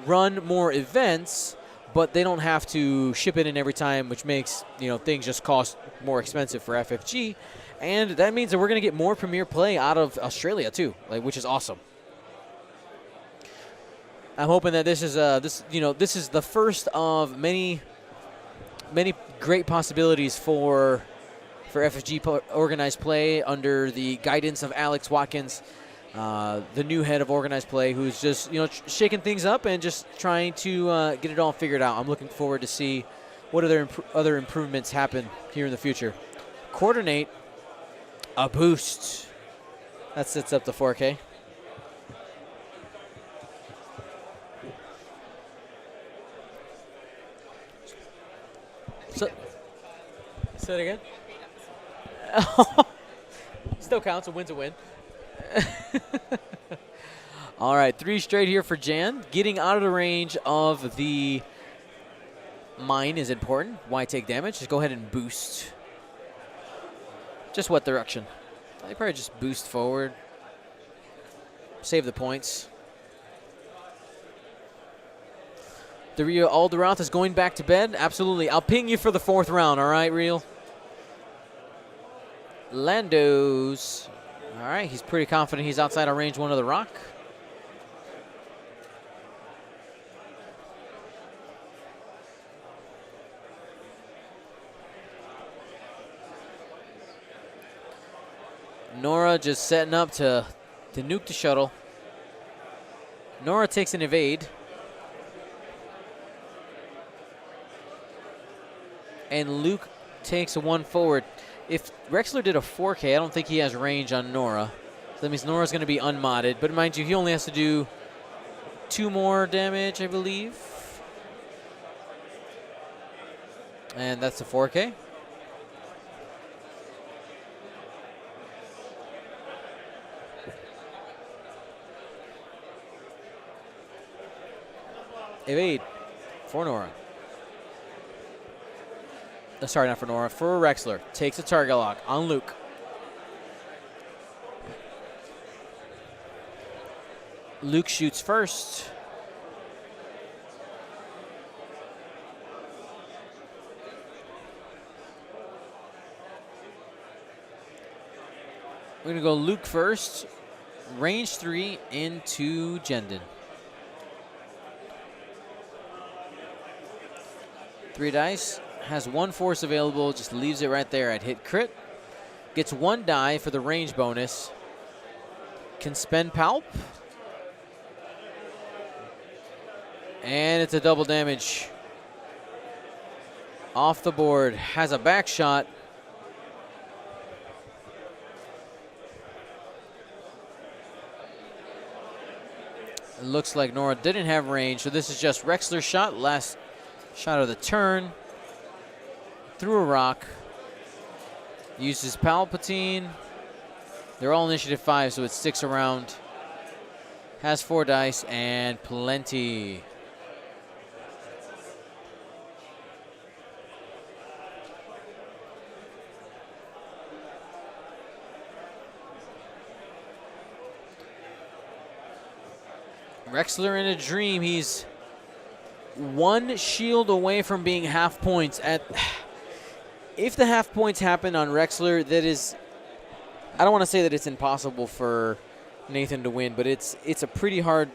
run more events, but they don't have to ship it in every time, which makes things just cost more expensive for FFG, and that means that we're going to get more premier play out of Australia too, which is awesome. I'm hoping that this is the first of many great possibilities for FFG organized play under the guidance of Alex Watkins, the new head of organized play, who's just shaking things up and just trying to get it all figured out. I'm looking forward to see what other improvements happen here in the future. Coordinate a boost. That sets up the 4K. So, say it again. Still counts. A win's a win. All right, 3 straight here for Jan. Getting out of the range of the mine is important. Why take damage? Just go ahead and boost. Just what direction? I probably just boost forward. Save the points. The Rio Alderoth is going back to bed. Absolutely. I'll ping you for the 4th round, all right, Real? Lando's. All right, he's pretty confident he's outside of range 1 of the rock. Nora just setting up to nuke the shuttle. Nora takes an evade. And Luke takes a 1 forward. If Rexler did a 4K, I don't think he has range on Nora. So that means Nora's going to be unmodded. But mind you, he only has to do 2 more damage, I believe. And that's a 4K. Evade for Nora. Sorry, not for Nora. For Rexler. Takes a target lock on Luke. Luke shoots first. We're going to go Luke first. Range 3 into Jendon. 3 dice. Has 1 force available, just leaves it right there at hit crit. Gets 1 die for the range bonus. can spend Palp. And it's a double damage. Off the board, has a back shot. It looks like Nora didn't have range, so this is just Rexler's shot. Last shot of the turn. Through a rock. Uses Palpatine. They're all initiative 5, so it sticks around. Has 4 dice and plenty. Rexler in a dream. He's 1 shield away from being half points. If the half points happen on Rexler, that is, I don't want to say that it's impossible for Nathan to win, but it's a pretty hard,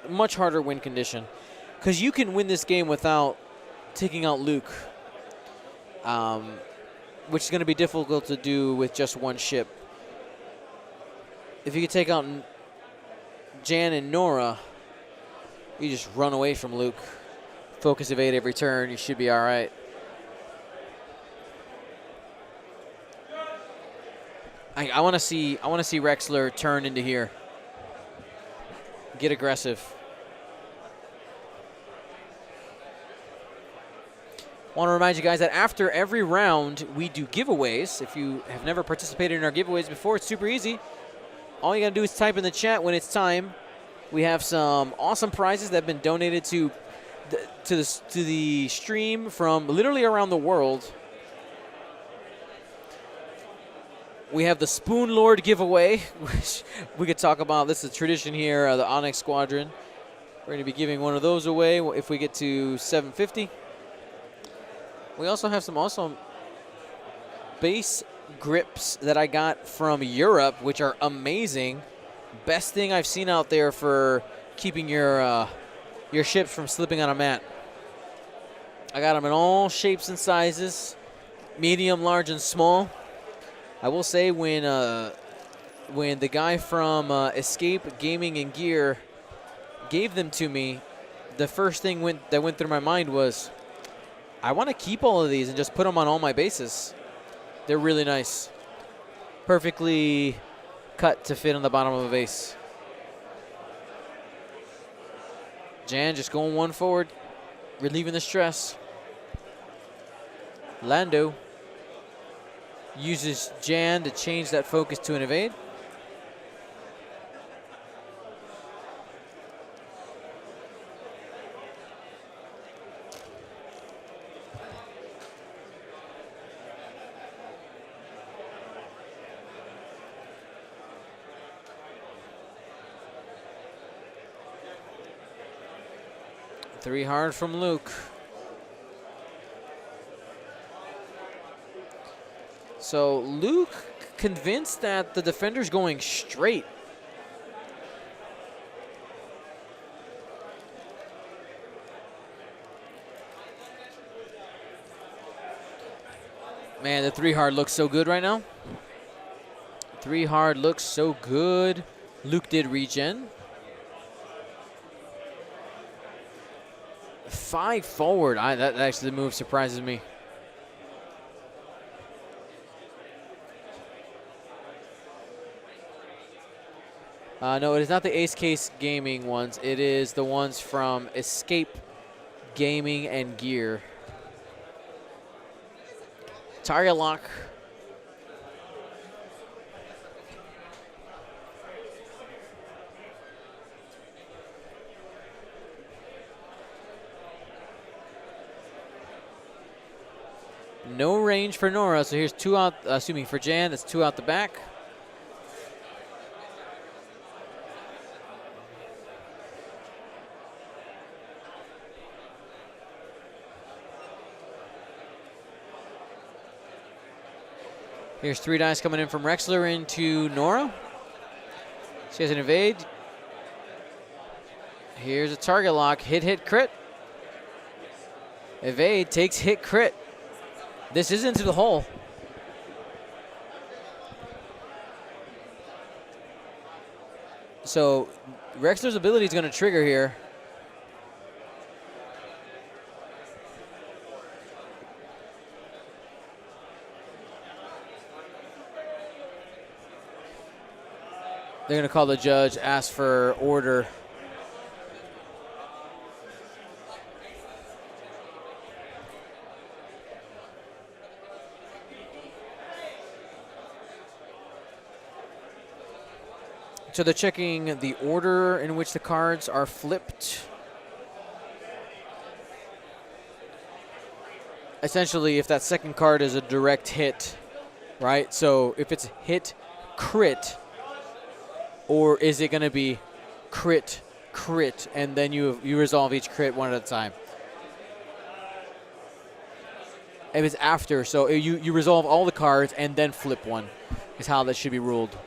much harder win condition. Because you can win this game without taking out Luke, which is going to be difficult to do with just 1 ship. If you could take out Jan and Nora, you just run away from Luke. Focus evade every turn, you should be all right. I want to see Rexler turn into here. Get aggressive. Want to remind you guys that after every round we do giveaways. If you have never participated in our giveaways before, it's super easy. All you got to do is type in the chat when it's time. We have some awesome prizes that have been donated to the stream from literally around the world. We have the Spoon Lord giveaway, which we could talk about. This is a tradition here, the Onyx Squadron. We're going to be giving one of those away if we get to 750. We also have some awesome base grips that I got from Europe, which are amazing. Best thing I've seen out there for keeping your ships from slipping on a mat. I got them in all shapes and sizes, medium, large, and small. I will say when the guy from Escape Gaming and Gear gave them to me, the first thing that went through my mind was, I want to keep all of these and just put them on all my bases. They're really nice. Perfectly cut to fit on the bottom of a vase. Jan just going 1 forward, relieving the stress. Lando uses Jan to change that focus to an evade. Three hard from Luke. So Luke convinced that the defender's going straight. Man, the 3 hard looks so good right now. 3 hard looks so good. Luke did regen. 5 forward. That actually the move surprises me. No, it is not the Ace Case Gaming ones. It is the ones from Escape Gaming and Gear. Target lock. No range for Nora, so here's 2 out, assuming for Jan, that's 2 out the back. Here's 3 dice coming in from Rexler into Nora. She has an evade. Here's a target lock. Hit, crit. Evade takes hit, crit. This is into the hole. So Rexler's ability is going to trigger here. They're going to call the judge, ask for order. So they're checking the order in which the cards are flipped. Essentially, if that second card is a direct hit, right? So if it's hit, crit, or is it going to be crit, crit, and then you resolve each crit one at a time? If it's after, so you resolve all the cards and then flip one, is how that should be ruled.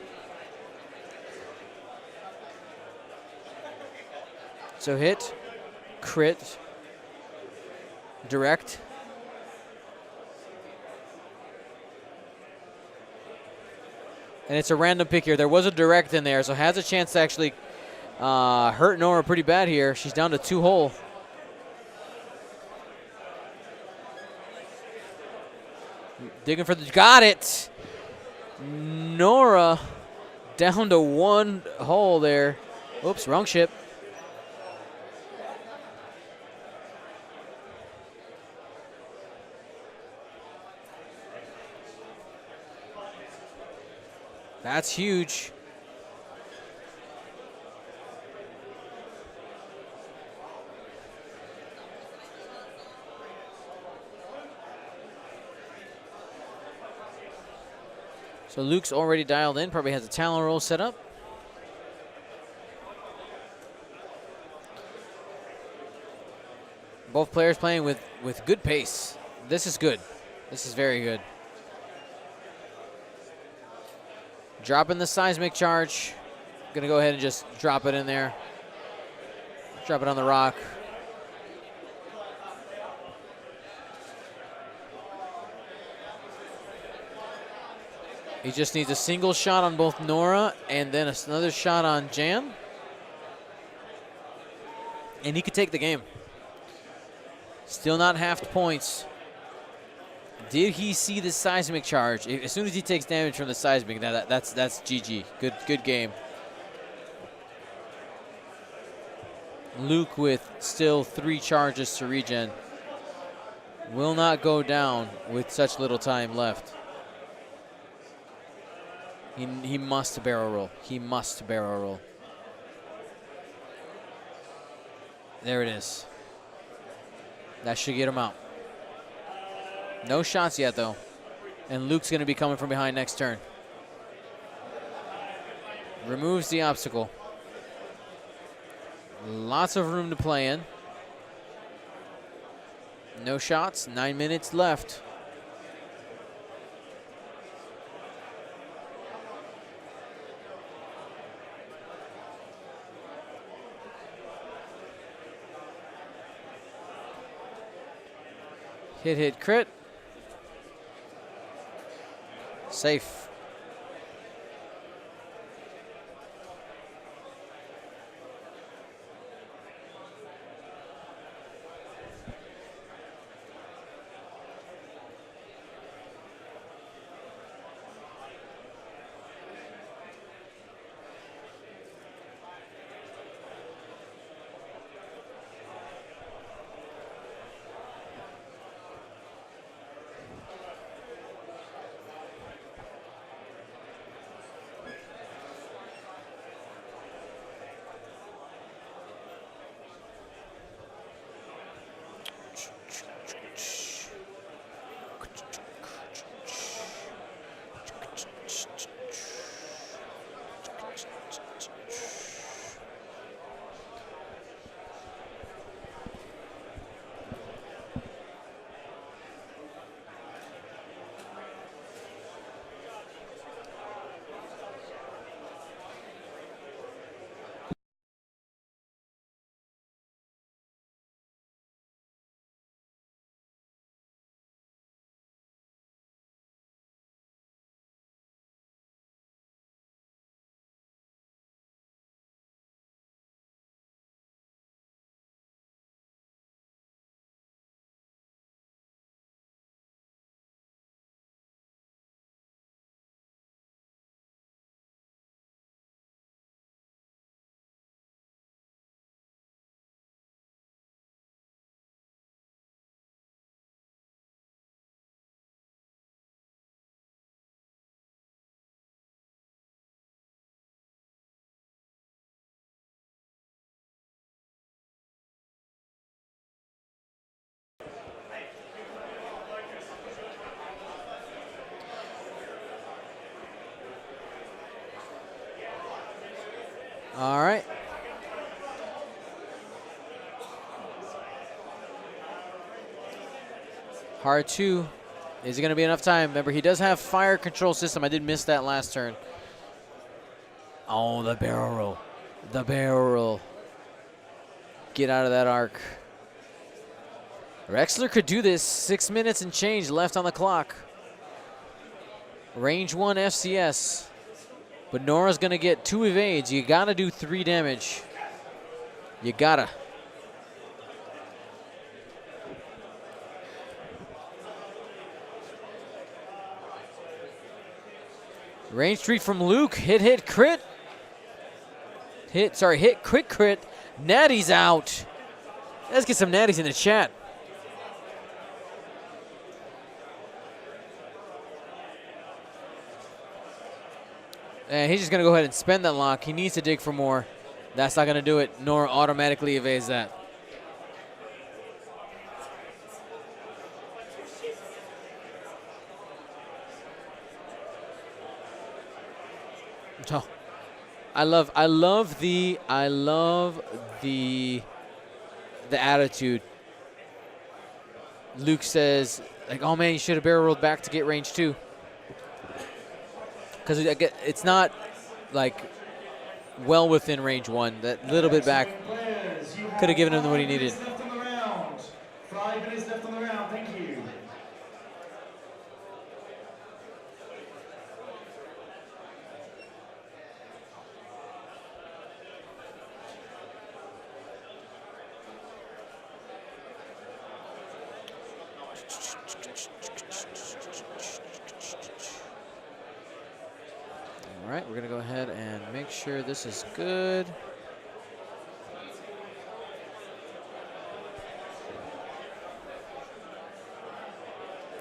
So hit, crit, direct. And it's a random pick here. There was a direct in there, so has a chance to actually hurt Nora pretty bad here. She's down to 2 hole. Digging for the, got it. Nora down to 1 hole there. Oops, wrong ship. That's huge. So Luke's already dialed in, probably has a talent roll set up. Both players playing with good pace. This is good. This is very good. Dropping the seismic charge. Gonna go ahead and just drop it in there. Drop it on the rock. He just needs a single shot on both Nora and then another shot on Jan. And he could take the game. Still not halved points. Did he see the seismic charge? As soon as he takes damage from the seismic, that's GG. Good game. Luke with still 3 charges to regen. Will not go down with such little time left. He must barrel roll. He must barrel roll. There it is. That should get him out. No shots yet, though. And Luke's going to be coming from behind next turn. Removes the obstacle. Lots of room to play in. No shots. 9 minutes left. Hit, crit. Safe. All right. Hard 2. Is it going to be enough time? Remember, he does have fire control system. I did miss that last turn. Oh, the barrel roll. The barrel roll. Get out of that arc. Rexler could do this. 6 minutes and change left on the clock. Range 1 FCS. But Nora's going to get 2 evades. You got to do 3 damage. You got to. Range 3 from Luke. Hit, crit. Hit, quick crit. Natty's out. Let's get some natties in the chat. And he's just going to go ahead and spend that lock. He needs to dig for more. That's not going to do it. Nora automatically evades that. Oh, I love the attitude. Luke says, like, oh man, you should have barrel rolled back to get range 2. Because it's not like well within range 1. That little bit back could have given him what he needed. 5 minutes left on the round. Thank you. All right, we're going to go ahead and make sure this is good.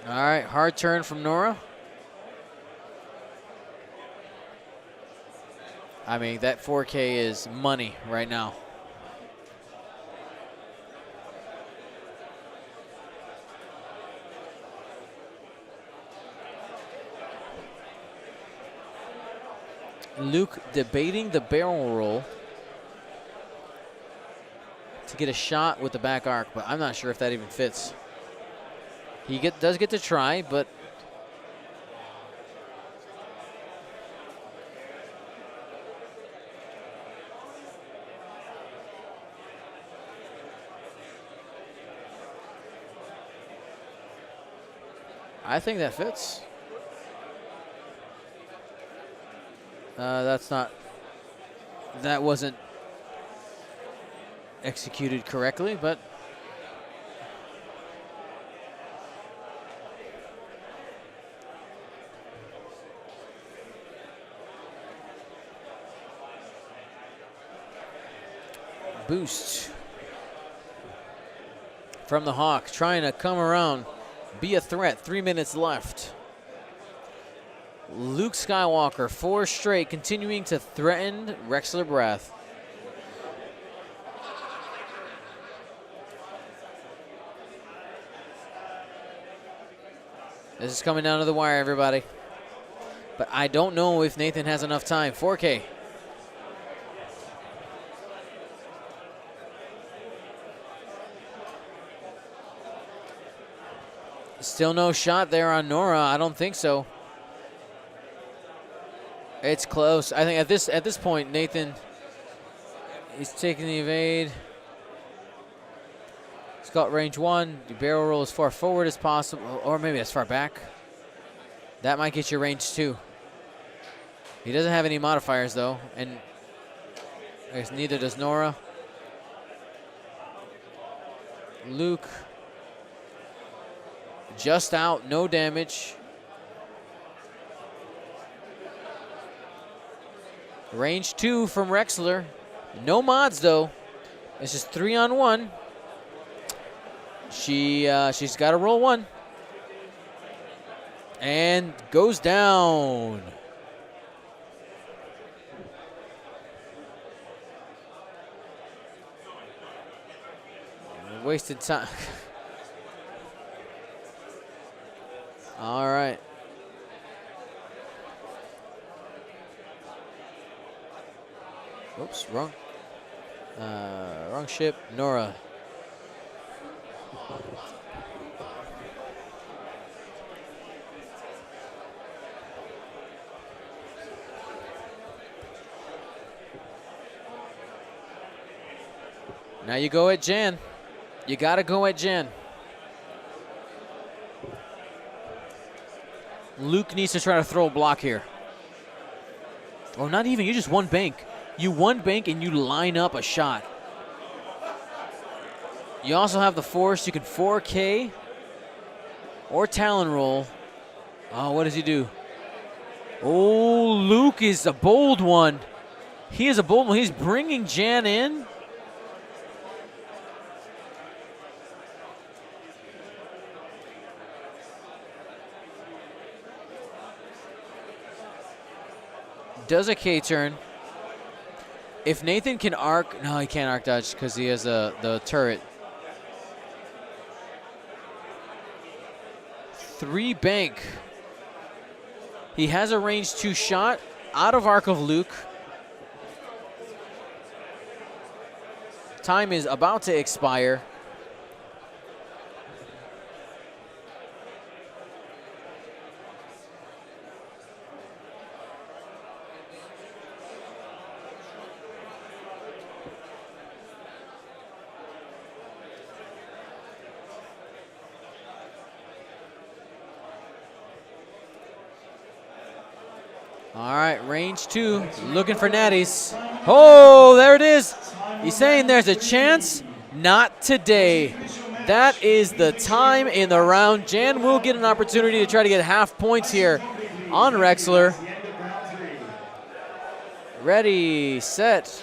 All right, hard turn from Nora. I mean, that 4K is money right now. Luke debating the barrel roll to get a shot with the back arc, but I'm not sure if that even fits. He does get to try, but I think that fits. That wasn't executed correctly, but boost from the Hawk, trying to come around, be a threat. 3 minutes left. Luke Skywalker, 4 straight, continuing to threaten Rexler Breath. This is coming down to the wire, everybody. But I don't know if Nathan has enough time. 4K. Still no shot there on Nora. I don't think so. It's close. I think at this point, Nathan is taking the evade. He's got range 1. The barrel roll as far forward as possible, or maybe as far back. That might get you range 2. He doesn't have any modifiers though, and I guess neither does Nora. Luke just out, no damage. Range 2 from Rexler. No mods though. It's just 3-on-1. She's got to roll 1. And goes down. Wasted time. All right. Oops, wrong. Wrong ship. Nora. Now you go at Jan. You got to go at Jan. Luke needs to try to throw a block here. Or not even, you just one bank. You one bank and you line up a shot. You also have the force. You can 4K or Talon roll. Oh, what does he do? Oh, Luke is a bold one. He is a bold one. He's bringing Jan in. Does a K-turn. If Nathan can arc, no, he can't arc dodge because he has the turret. 3 bank. He has a range 2 shot out of arc of Luke. Time is about to expire. All right, range 2, looking for natties. Oh, there it is. He's saying there's a chance. Not today. That is the time in the round. Jan will get an opportunity to try to get half points here on Rexler. Ready, set,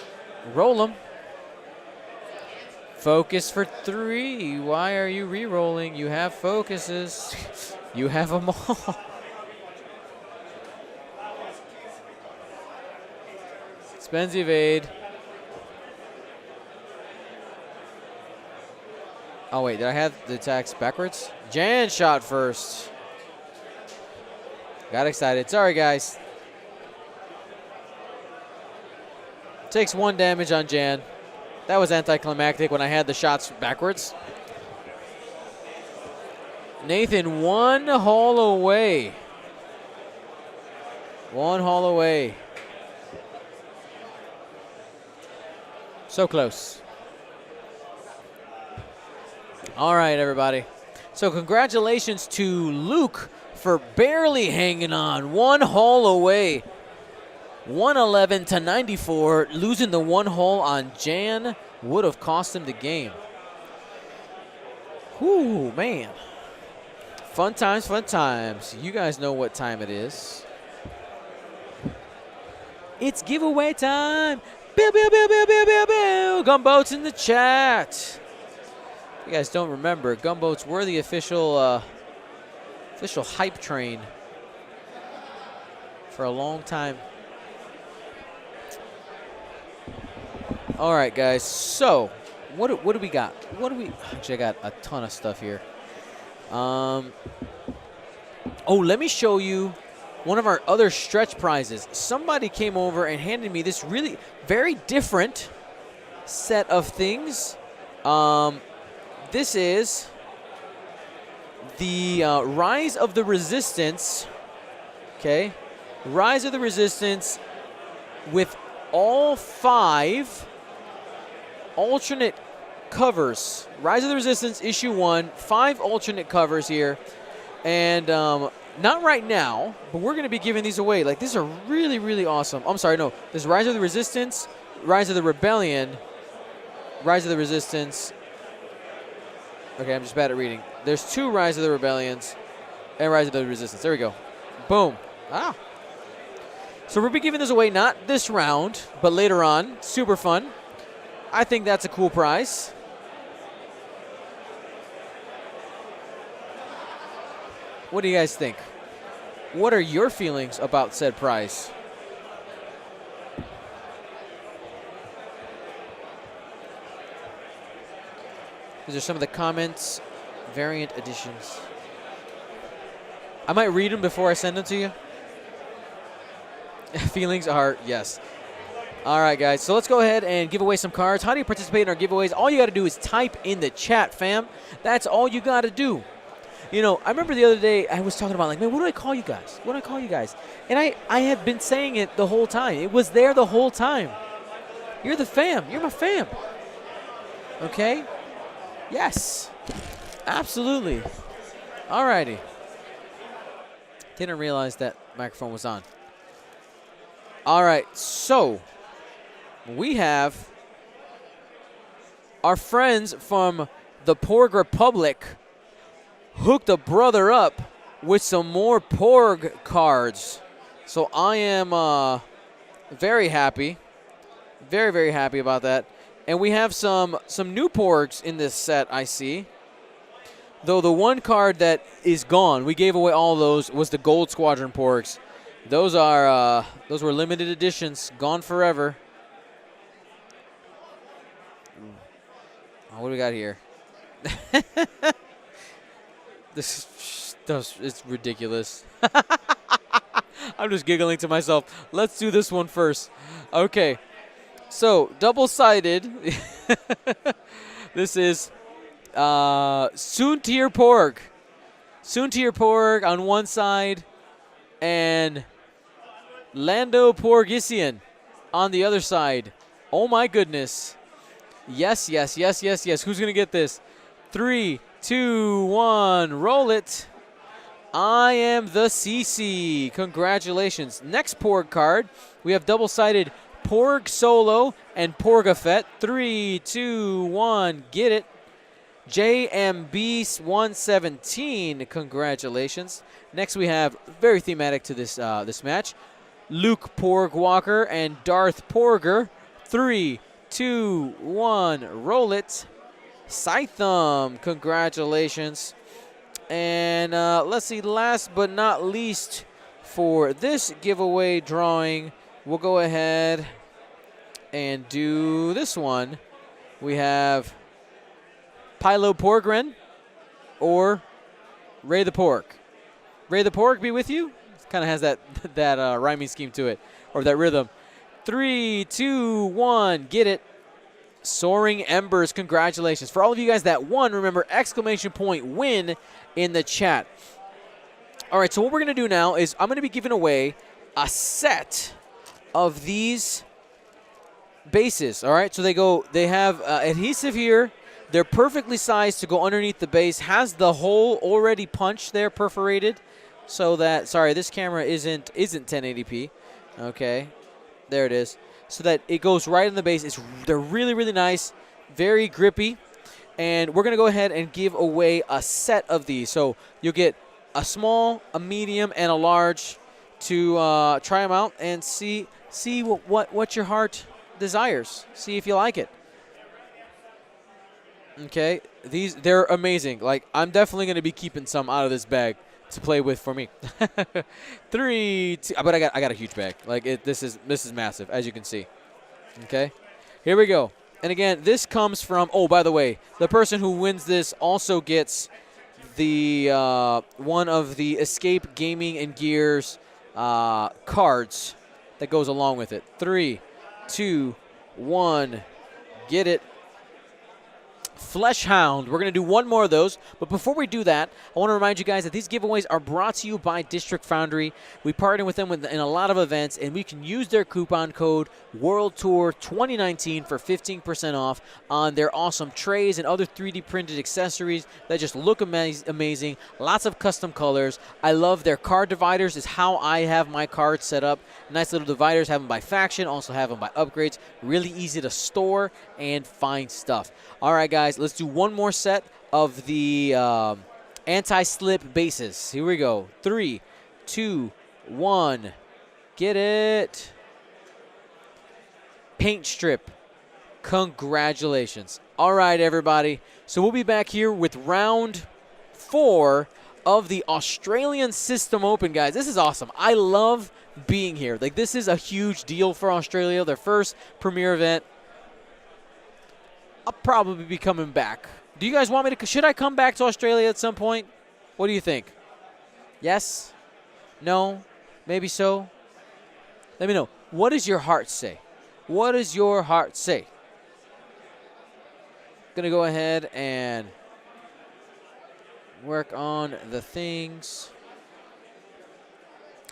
roll him. Focus for 3. Why are you re-rolling? You have focuses. You have them all. Spends evade. Oh, wait, did I have the attacks backwards? Jan shot first. Got excited. Sorry, guys. Takes 1 damage on Jan. That was anticlimactic when I had the shots backwards. Nathan, 1 haul away. 1 haul away. So close. All right, everybody. So congratulations to Luke for barely hanging on. 1 haul away. 111 to 94. Losing the 1 haul on Jan would have cost him the game. Whoo, man. Fun times, fun times. You guys know what time it is. It's giveaway time. Bill, bill, bill, bill, bill, bill, bill. Gumboats in the chat. If you guys don't remember, Gumboats were the official hype train for a long time. All right, guys. So, what do we got? Actually, I got a ton of stuff here. Oh, let me show you one of our other stretch prizes. Somebody came over and handed me this really very different set of things. This is the Rise of the Resistance. Okay, Rise of the Resistance with all 5 alternate covers. Rise of the Resistance issue 1, 5 alternate covers here, and not right now, but we're going to be giving these away. Like, these are really, really awesome. I'm sorry, no. There's Rise of the Resistance, Rise of the Rebellion, Rise of the Resistance. Okay, I'm just bad at reading. There's 2 Rise of the Rebellions and Rise of the Resistance. There we go. Boom. Ah. So we'll be giving this away not this round, but later on. Super fun. I think that's a cool prize. What do you guys think? What are your feelings about said prize? These are some of the comments. Variant editions. I might read them before I send them to you. Feelings are, yes. All right, guys. So let's go ahead and give away some cards. How do you participate in our giveaways? All you got to do is type in the chat, fam. That's all you got to do. You know, I remember the other day I was talking about, like, man, what do I call you guys? What do I call you guys? And I have been saying it the whole time. It was there the whole time. You're the fam. You're my fam. Okay? Yes. Absolutely. All righty. Didn't realize that microphone was on. All right, so we have our friends from the Porg Republic hooked a brother up with some more Porg cards. So I am very happy. Very, very happy about that. And we have some new Porgs in this set, I see. Though the one card that is gone, we gave away all those, was the Gold Squadron Porgs. Those were limited editions, gone forever. Oh, what do we got here? This it's ridiculous. I'm just giggling to myself. Let's do this one first. Okay. So, double-sided. This is Soontir Porg. Soontir Porg on one side and Lando Porgisian on the other side. Oh, my goodness. Yes, yes, yes, yes, yes. Who's going to get this? 3, 2, 1. Roll it. I am the CC. Congratulations. Next Porg card, we have double-sided Porg Solo and Porgafett. 3, 2, 1. Get it. JMB 117. Congratulations. Next, we have, very thematic to this this match, Luke Porgwalker and Darth Porger. 3, 2, 1. Roll it. Scytham. Congratulations. And let's see, last but not least for this giveaway drawing, we'll go ahead and do this one. We have Pylo Porgren or Ray the Porg. Ray the Porg be with you? Kind of has that rhyming scheme to it, or that rhythm. 3, 2, 1, get it. Soaring Embers, congratulations. For all of you guys that won, remember, exclamation point win in the chat. All right, so what we're going to do now is I'm going to be giving away a set of these bases, all right? So they have adhesive here. They're perfectly sized to go underneath the base. Has the hole already punched there, perforated, so that, sorry, this camera isn't 1080p. Okay, there it is. So that it goes right in the base. They're really, really nice, very grippy. And we're going to go ahead and give away a set of these. So you'll get a small, a medium, and a large to try them out and see what your heart desires. See if you like it. Okay, they're amazing. Like, I'm definitely going to be keeping some out of this bag to play with for me. 3, 2, but I got a huge bag. Like, this is massive, as you can see. Okay, here we go. And again, this comes from, oh, by the way, the person who wins this also gets the one of the Escape Gaming and Gears cards that goes along with it. 3, 2, 1, get it. Flesh Hound. We're going to do one more of those. But before we do that, I want to remind you guys that these giveaways are brought to you by District Foundry. We partner with them in a lot of events, and we can use their coupon code World Tour 2019 for 15% off on their awesome trays and other 3D printed accessories that just look amazing. Lots of custom colors. I love their card dividers. Is how I have my cards set up. Nice little dividers. Have them by faction. Also have them by upgrades. Really easy to store and find stuff. All right, guys. Let's do one more set of the anti-slip bases. Here we go. 3, 2, 1. Get it. Paint strip. Congratulations. All right, everybody. So we'll be back here with round 4 of the Australian System Open, guys. This is awesome. I love being here. Like, this is a huge deal for Australia. Their first premier event. I'll probably be coming back. Do you guys want me to? Should I come back to Australia at some point? What do you think? Yes? No? Maybe so? Let me know. What does your heart say? What does your heart say? Gonna go ahead and work on the things.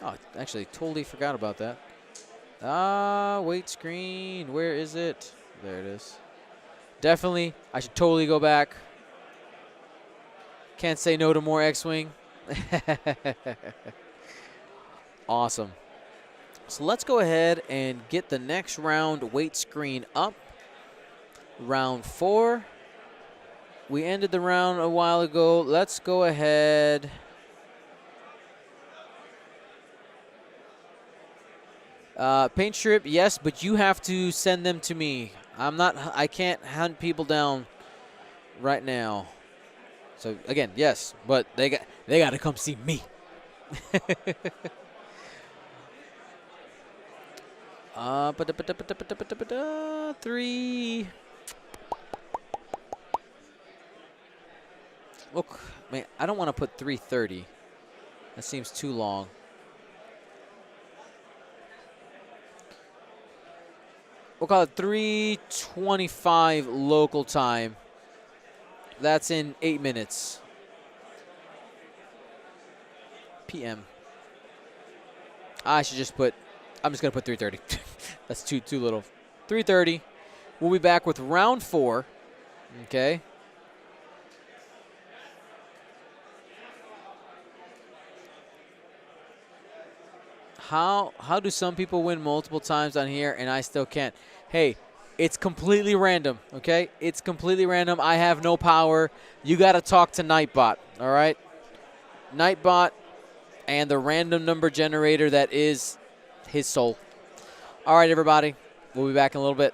Oh, actually, totally forgot about that. Wait, screen. Where is it? There it is. Definitely, I should totally go back. Can't say no to more X-Wing. Awesome. So let's go ahead and get the next round weight screen up. Round 4. We ended the round a while ago. Let's go ahead. Paint strip, yes, but you have to send them to me. I can't hunt people down right now. So again, yes, but they got to come see me. Three. Look, man, I don't want to put 3:30. That seems too long. We'll call it 3:25 local time. That's in 8 minutes. PM. I should just put, I'm just going to put 3:30. That's too little. 3:30. We'll be back with round 4. Okay. How do some people win multiple times on here and I still can't? Hey, it's completely random, okay? It's completely random. I have no power. You got to talk to Nightbot, all right? Nightbot and the random number generator that is his soul. All right, everybody. We'll be back in a little bit.